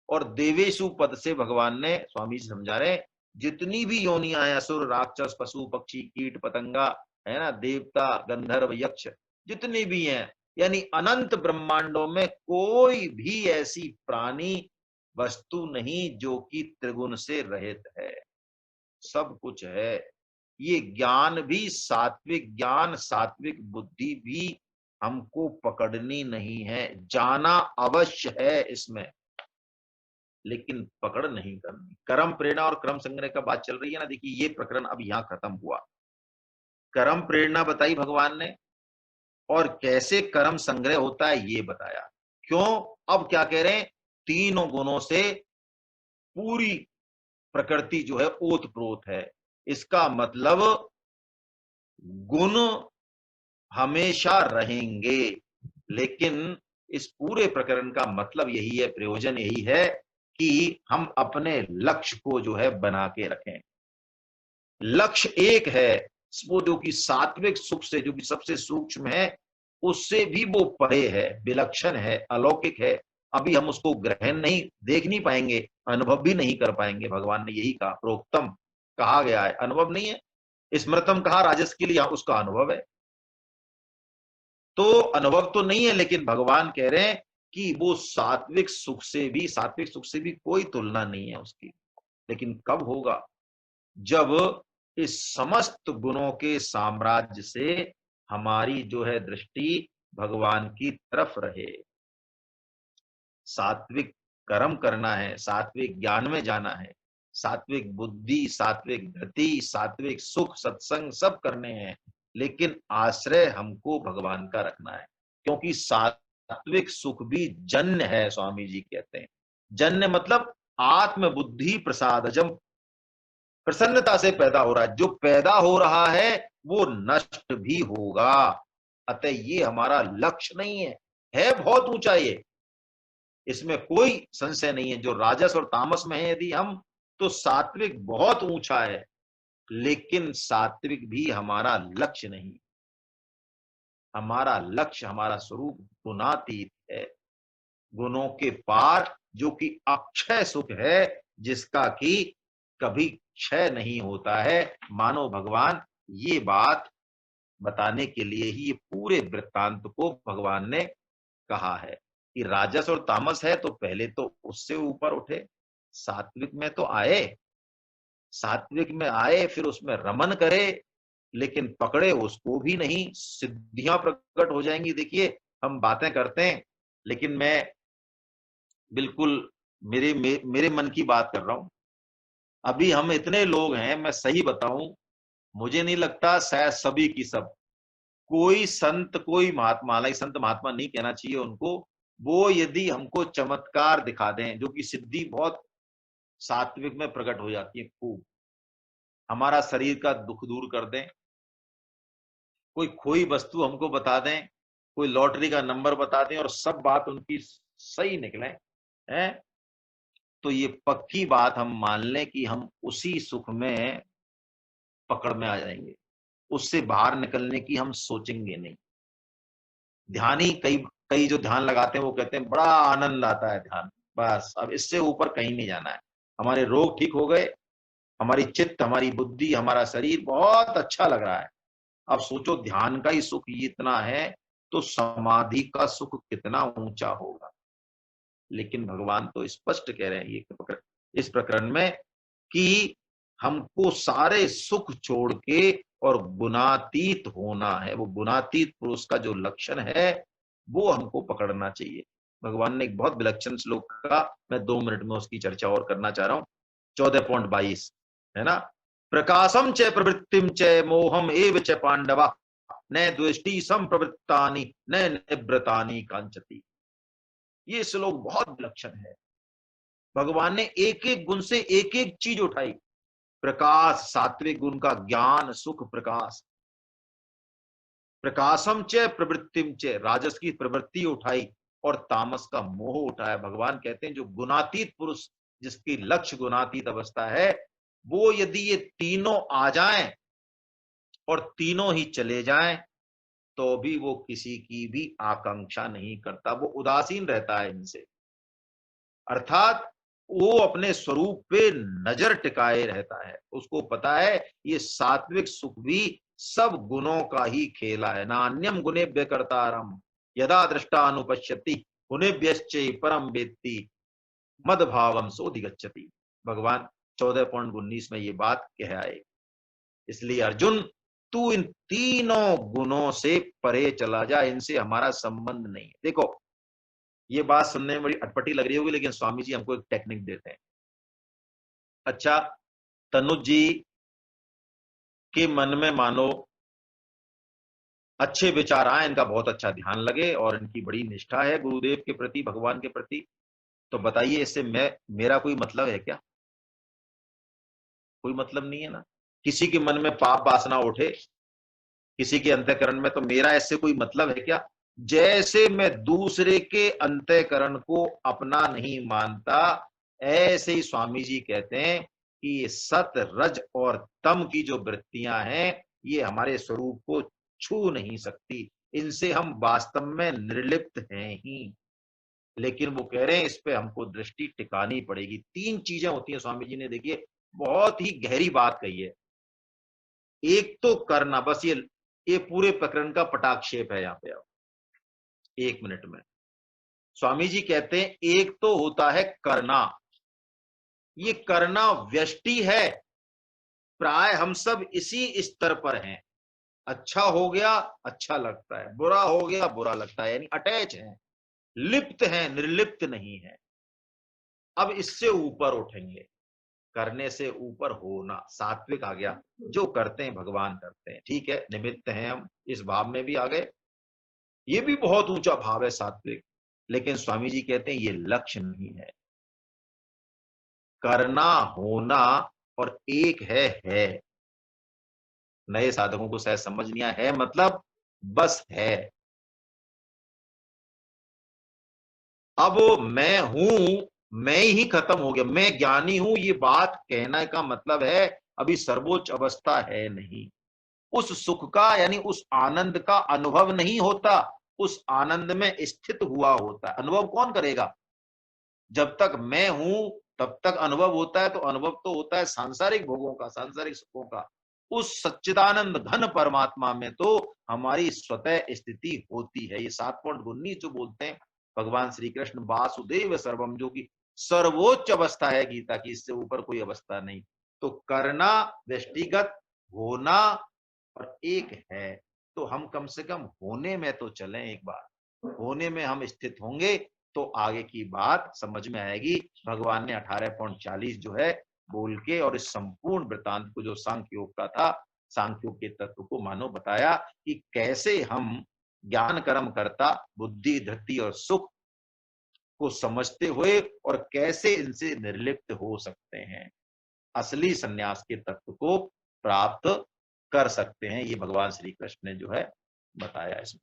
और देवेशु पद से भगवान ने, स्वामी जी समझा रहे, जितनी भी योनियां हैं, असुर राक्षस पशु पक्षी कीट पतंगा, है ना, देवता गंधर्व यक्ष, जितनी भी हैं, यानी अनंत ब्रह्मांडों में कोई भी ऐसी प्राणी वस्तु नहीं जो कि त्रिगुण से रहित है, सब कुछ है। ये ज्ञान भी सात्विक ज्ञान, सात्विक बुद्धि भी हमको पकड़नी नहीं है, जाना अवश्य है इसमें, लेकिन पकड़ नहीं करनी। कर्म प्रेरणा और कर्म संग्रह का बात चल रही है ना, देखिए ये प्रकरण अब यहां खत्म हुआ। कर्म प्रेरणा बताई भगवान ने, और कैसे कर्म संग्रह होता है ये बताया। क्यों? अब क्या कह रहे हैं, तीनों गुणों से पूरी प्रकृति जो है ओत प्रोत है, इसका मतलब गुण हमेशा रहेंगे, लेकिन इस पूरे प्रकरण का मतलब यही है, प्रयोजन यही है कि हम अपने लक्ष्य को जो है बना के रखें। लक्ष्य एक है, वो जो कि सात्विक सुख से, जो कि सबसे सूक्ष्म है, उससे भी वो परे है, विलक्षण है, अलौकिक है। अभी हम उसको ग्रहण नहीं, देख नहीं पाएंगे, अनुभव भी नहीं कर पाएंगे। भगवान ने यही कहा, प्रोक्तम कहा गया है, अनुभव नहीं है। स्मृतम कहा राजस के लिए, उसका अनुभव है। तो अनुभव तो नहीं है, लेकिन भगवान कह रहे हैं कि वो सात्विक सुख से भी, सात्विक सुख से भी कोई तुलना नहीं है उसकी। लेकिन कब होगा? जब इस समस्त गुणों के साम्राज्य से हमारी जो है दृष्टि भगवान की तरफ रहे। सात्विक कर्म करना है, सात्विक ज्ञान में जाना है, सात्विक बुद्धि, सात्विक गति, सात्विक सुख, सत्संग सब करने हैं, लेकिन आश्रय हमको भगवान का रखना है। क्योंकि सात्विक सुख भी जन्य है, स्वामी जी कहते हैं। जन्य मतलब आत्म बुद्धि प्रसादजम, प्रसन्नता से पैदा हो रहा है। जो पैदा हो रहा है वो नष्ट भी होगा। अतः ये हमारा लक्ष्य नहीं है बहुत ऊंचा ये, इसमें कोई संशय नहीं है। जो राजस और तामस में है यदि हम, तो सात्विक बहुत ऊंचा है, लेकिन सात्विक भी हमारा लक्ष्य नहीं। हमारा लक्ष्य, हमारा स्वरूप गुणातीत है, गुणों के पार, जो कि अक्षय सुख है, जिसका कि कभी क्षय नहीं होता है। मानो भगवान ये बात बताने के लिए ही ये पूरे वृत्तांत को भगवान ने कहा है कि राजस और तामस है, तो पहले तो उससे ऊपर उठे, सात्विक में तो आए, सात्विक में आए, फिर उसमें रमन करे, लेकिन पकड़े उसको भी नहीं, सिद्धियां प्रकट हो जाएंगी। देखिए हम बातें करते हैं, लेकिन मैं बिल्कुल मेरे मन की बात कर रहा हूं। अभी हम इतने लोग हैं, मैं सही बताऊं, मुझे नहीं लगता शायद सभी की सब, कोई संत, कोई महात्मा, हालांकि संत महात्मा नहीं कहना चाहिए उनको, वो यदि हमको चमत्कार दिखा दें, जो कि सिद्धि बहुत सात्विक में प्रकट हो जाती है खूब, हमारा शरीर का दुख दूर कर दें, कोई खोई वस्तु हमको बता दें, कोई लॉटरी का नंबर बता दें, और सब बात उनकी सही निकले, हैं, तो ये पक्की बात हम मान लें कि हम उसी सुख में पकड़ में आ जाएंगे, उससे बाहर निकलने की हम सोचेंगे नहीं। ध्यान ही, कई कई जो ध्यान लगाते हैं वो कहते हैं बड़ा आनंद आता है ध्यान, बस अब इससे ऊपर कहीं नहीं जाना है। हमारे रोग ठीक हो गए, हमारी चित्त, हमारी बुद्धि, हमारा शरीर बहुत अच्छा लग रहा है। अब सोचो ध्यान का ही सुख इतना है, तो समाधि का सुख कितना ऊंचा होगा। लेकिन भगवान तो स्पष्ट कह रहे हैं ये इस प्रकरण में कि हमको सारे सुख छोड़ के और गुणातीत होना है। वो गुणातीत पुरुष का जो लक्षण है वो हमको पकड़ना चाहिए। भगवान ने एक बहुत विलक्षण श्लोक का, मैं 2 मिनट में उसकी चर्चा और करना चाह रहा हूं। 14.22 है ना, प्रकाशम च प्रवृत्तिम च मोहम एव च पांडवा न द्वेष्टि संप्रवृत्तानि न निवृतानि कांचति। ये श्लोक बहुत विलक्षण है। भगवान ने एक एक गुण से एक एक चीज उठाई। प्रकाश, सात्विक गुण का ज्ञान, सुख, प्रकाश, प्रकाशम च प्रवृत्तिम च, राजस की प्रवृत्ति उठाई, और तामस का मोह उठाया। भगवान कहते हैं जो गुणातीत पुरुष, जिसकी लक्ष्य गुणातीत अवस्था है, वो यदि ये तीनों आ जाएं और तीनों ही चले जाएं, तो भी वो किसी की भी आकांक्षा नहीं करता, वो उदासीन रहता है इनसे। अर्थात वो अपने स्वरूप पे नजर टिकाए रहता है। उसको पता है ये सात्विक सुख भी सब गुणों का ही खेला है। नान्यम गुणेभ्य कर्तारम यदा दृष्टा अनुपश्यति गुणेभ्यश्चैव परम वेत्ति मद भावम सोधिगच्छति। भगवान 14.19 में ये बात कह आए। इसलिए अर्जुन, तू इन तीनों गुणों से परे चला जा, इनसे हमारा संबंध नहीं है। देखो ये बात सुनने में बड़ी अटपटी लग रही होगी, लेकिन स्वामी जी हमको एक टेक्निक देते हैं। अच्छा, तनुज जी के मन में मानो अच्छे विचार आए, इनका बहुत अच्छा ध्यान लगे और इनकी बड़ी निष्ठा है गुरुदेव के प्रति, भगवान के प्रति, तो बताइए इससे मेरा कोई मतलब है क्या? कोई मतलब नहीं है ना। किसी के मन में पाप वासना उठे, किसी के अंतःकरण में, तो मेरा इससे कोई मतलब है क्या? जैसे मैं दूसरे के अंतःकरण को अपना नहीं मानता, ऐसे ही स्वामी जी कहते हैं कि ये सत रज और तम की जो वृत्तियां हैं, ये हमारे स्वरूप को छू नहीं सकती, इनसे हम वास्तव में निर्लिप्त हैं ही। लेकिन वो कह रहे हैं इस पे हमको दृष्टि टिकानी पड़ेगी। तीन चीजें होती हैं, स्वामी जी ने देखिए बहुत ही गहरी बात कही है। एक तो करना, बस ये पूरे प्रकरण का पटाक्षेप है यहाँ पे। अब 1 मिनट में स्वामी जी कहते हैं एक तो होता है करना, ये करना व्यष्टि है। प्राय हम सब इसी स्तर पर हैं। अच्छा हो गया अच्छा लगता है, बुरा हो गया बुरा लगता है, यानी अटैच है, लिप्त है, निर्लिप्त नहीं है। अब इससे ऊपर उठेंगे, करने से ऊपर होना, सात्विक आ गया। जो करते हैं भगवान करते हैं, ठीक है, निमित्त हैं हम, इस भाव में भी आ गए। ये भी बहुत ऊंचा भाव है सात्विक, लेकिन स्वामी जी कहते हैं ये लक्ष्य नहीं है। करना, होना और एक है। नए साधकों को शायद समझ नहीं आया है, मतलब बस है। अब मैं हूं, मैं ही खत्म हो गया, मैं ज्ञानी हूं, ये बात कहने का मतलब है अभी सर्वोच्च अवस्था है नहीं। उस सुख का यानी उस आनंद का अनुभव नहीं होता, उस आनंद में स्थित हुआ होता है। अनुभव कौन करेगा? जब तक मैं हूं तब तक अनुभव होता है, तो अनुभव तो होता है सांसारिक भोगों का, सांसारिक सुखों का। उस सच्चिदानंद घन परमात्मा में तो हमारी स्वतः स्थिति होती है। ये 7.19 जो बोलते हैं भगवान श्री कृष्ण, वासुदेव सर्वम, जो कि सर्वोच्च अवस्था है गीता की, इससे ऊपर कोई अवस्था नहीं। तो करना व्यष्टिगत, होना और एक है। तो हम कम से कम होने में तो चलें एक बार, होने में हम स्थित होंगे तो आगे की बात समझ में आएगी। भगवान ने 18.40 जो है बोल के, और इस संपूर्ण वृतांत को जो सांख्य योग का था, सांख्य योग के तत्व को मानो बताया कि कैसे हम ज्ञान कर्म करता बुद्धि धृति और सुख को समझते हुए और कैसे इनसे निर्लिप्त हो सकते हैं, असली सन्यास के तत्व को प्राप्त कर सकते हैं। ये भगवान श्री कृष्ण ने जो है बताया इसमें।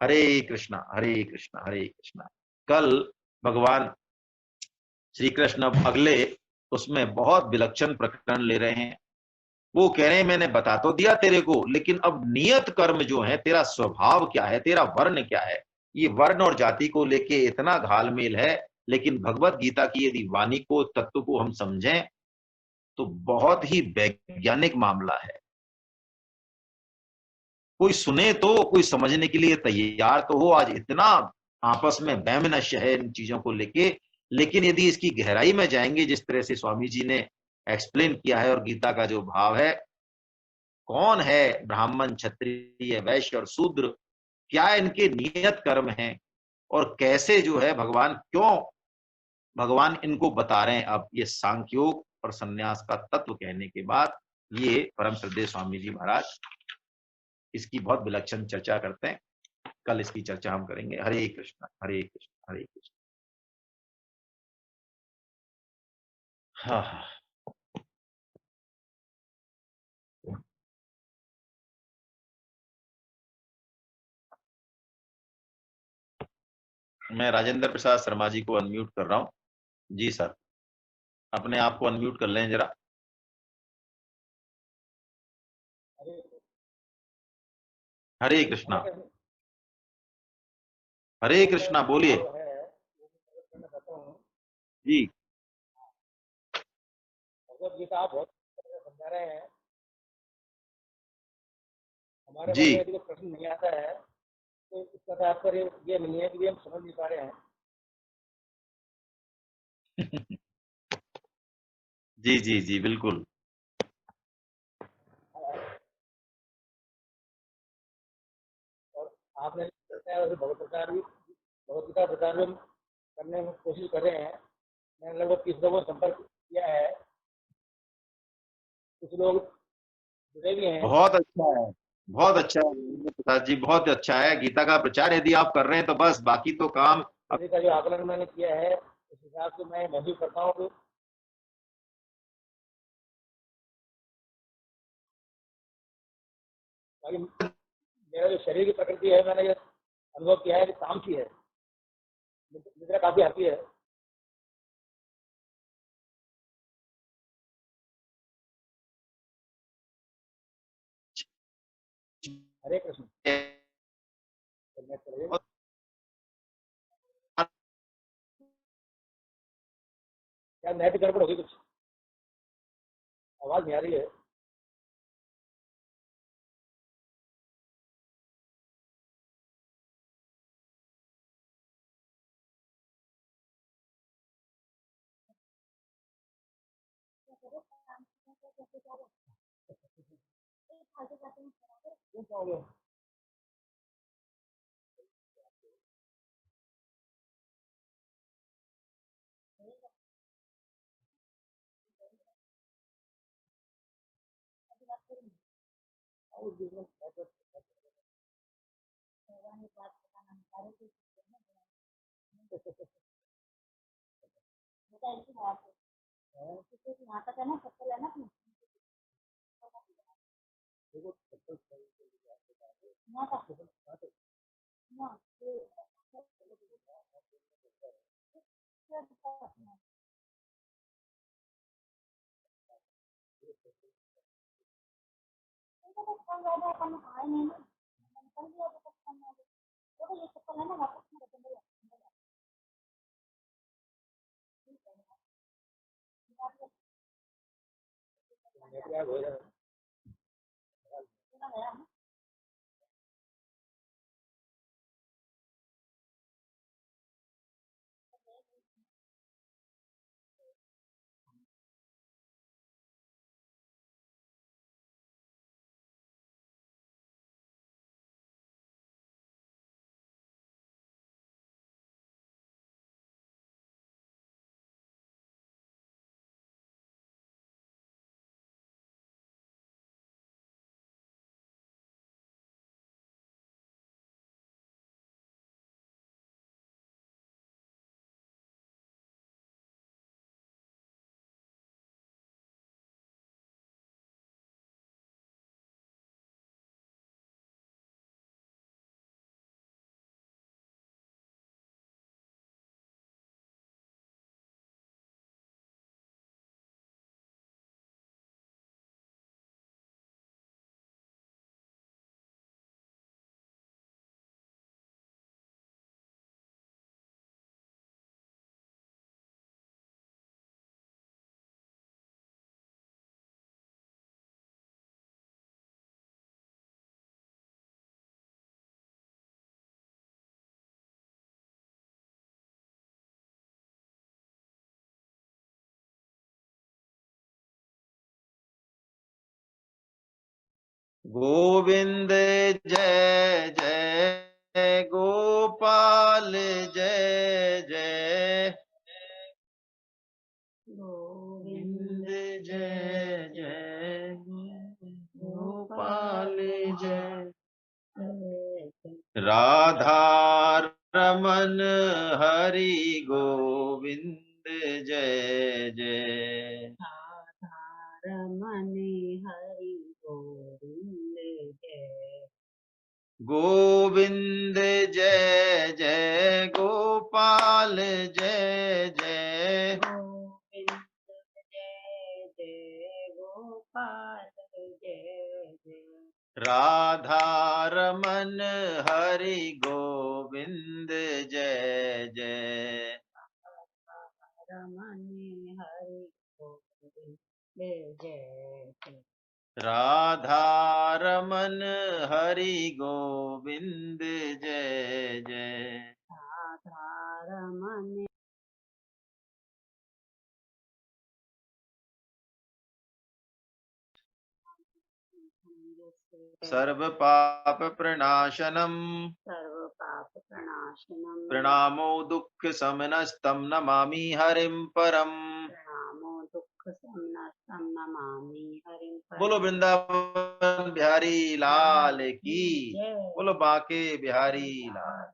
हरे कृष्णा हरे कृष्णा हरे कृष्णा। कल भगवान श्री कृष्ण अब अगले उसमें बहुत विलक्षण प्रकरण ले रहे हैं। वो कह रहे हैं मैंने बता तो दिया तेरे को, लेकिन अब नियत कर्म जो है, तेरा स्वभाव क्या है, तेरा वर्ण क्या है। ये वर्ण और जाति को लेके इतना घालमेल है, लेकिन भगवत गीता की यदि वाणी को, तत्व को हम समझें तो बहुत ही वैज्ञानिक मामला है। कोई सुने तो, कोई समझने के लिए तैयार तो हो। आज इतना आपस में वैमनस्य है इन चीजों को लेके, लेकिन यदि इसकी गहराई में जाएंगे, जिस तरह से स्वामी जी ने एक्सप्लेन किया है, और गीता का जो भाव है, कौन है ब्राह्मण क्षत्रिय वैश्य और शूद्र, क्या इनके नियत कर्म हैं, और कैसे जो है भगवान, क्यों भगवान इनको बता रहे हैं। अब ये सांख्योग और सन्यास का तत्व कहने के बाद ये परम श्रद्धेय स्वामी जी महाराज इसकी बहुत विलक्षण चर्चा करते हैं। कल इसकी चर्चा हम करेंगे। हरे कृष्ण हरे कृष्ण हरे कृष्ण। हाँ हाँ। मैं राजेंद्र प्रसाद शर्मा जी को अनम्यूट कर रहा हूँ। जी सर, अपने आप को अनम्यूट कर लें जरा। हरे कृष्णा हरे कृष्णा बोलिए। जी भगवत गीता आप बहुत समझा रहे हैं। हमारे जी। मन में यदि कोई प्रश्न नहीं आता है तो इसका तात्पर्य ये नहीं है कि हम समझ नहीं पा रहे हैं। जी जी जी बिल्कुल। और आपने बताया भगवत गीता प्रचार भी करने में कोशिश कर रहे हैं। मैंने लगभग 30 लोगों से संपर्क किया है, कुछ लोग जुड़े भी हैं। बहुत अच्छा है, बहुत अच्छा है राजेंद्र प्रसाद जी, बहुत अच्छा है। गीता का प्रचार यदि आप कर रहे हैं तो बस, बाकी तो काम। किसी का जो आकलन मैंने किया है उस हिसाब से मैं महसूस करता हूँ कि मेरा जो शरीर की प्रकृति है, मैंने अनुभव किया है कि तामसी है, निद्रा काफी आती है। हरे कृष्ण। क्या नेट गड़बड़ होगी, कुछ आवाज नहीं आ रही है। क्या हो गया? नेट गायब हो गया। गोविंद जय जय गोपाल जय जय गोविंद जय जय गोपाल जय राधा रमन हरि गोविंद जय जय रमन हरि गोविंद जय गोविंद जय जय गोपाल जय जय गोविंद जय जय गोपाल जय जय राधा रमन हरि गोविंद जय जय रमन हरि गोविंद जय जय राधा रमन हरि गोविंद जय जय राधा रमन सर्व पाप प्रणाशनम सर्व पाप प्रणाशनम प्रणामो दुःख समनस्तं नमामि हरिं परम। प्रणामो दुःख समनस्तं नमामि हरिं परम। बोलो वृंदावन बिहारी लाल की, बोलो बांके बिहारी लाल,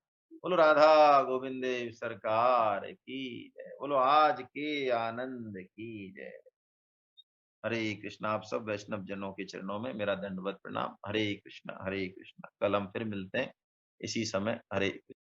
बोलो राधा गोविंद सरकार की जय, बोलो आज के आनंद की जय। हरे कृष्णा। आप सब वैष्णव जनों के चरणों में मेरा दंडवत प्रणाम। हरे कृष्णा हरे कृष्णा। कल हम फिर मिलते हैं इसी समय हरे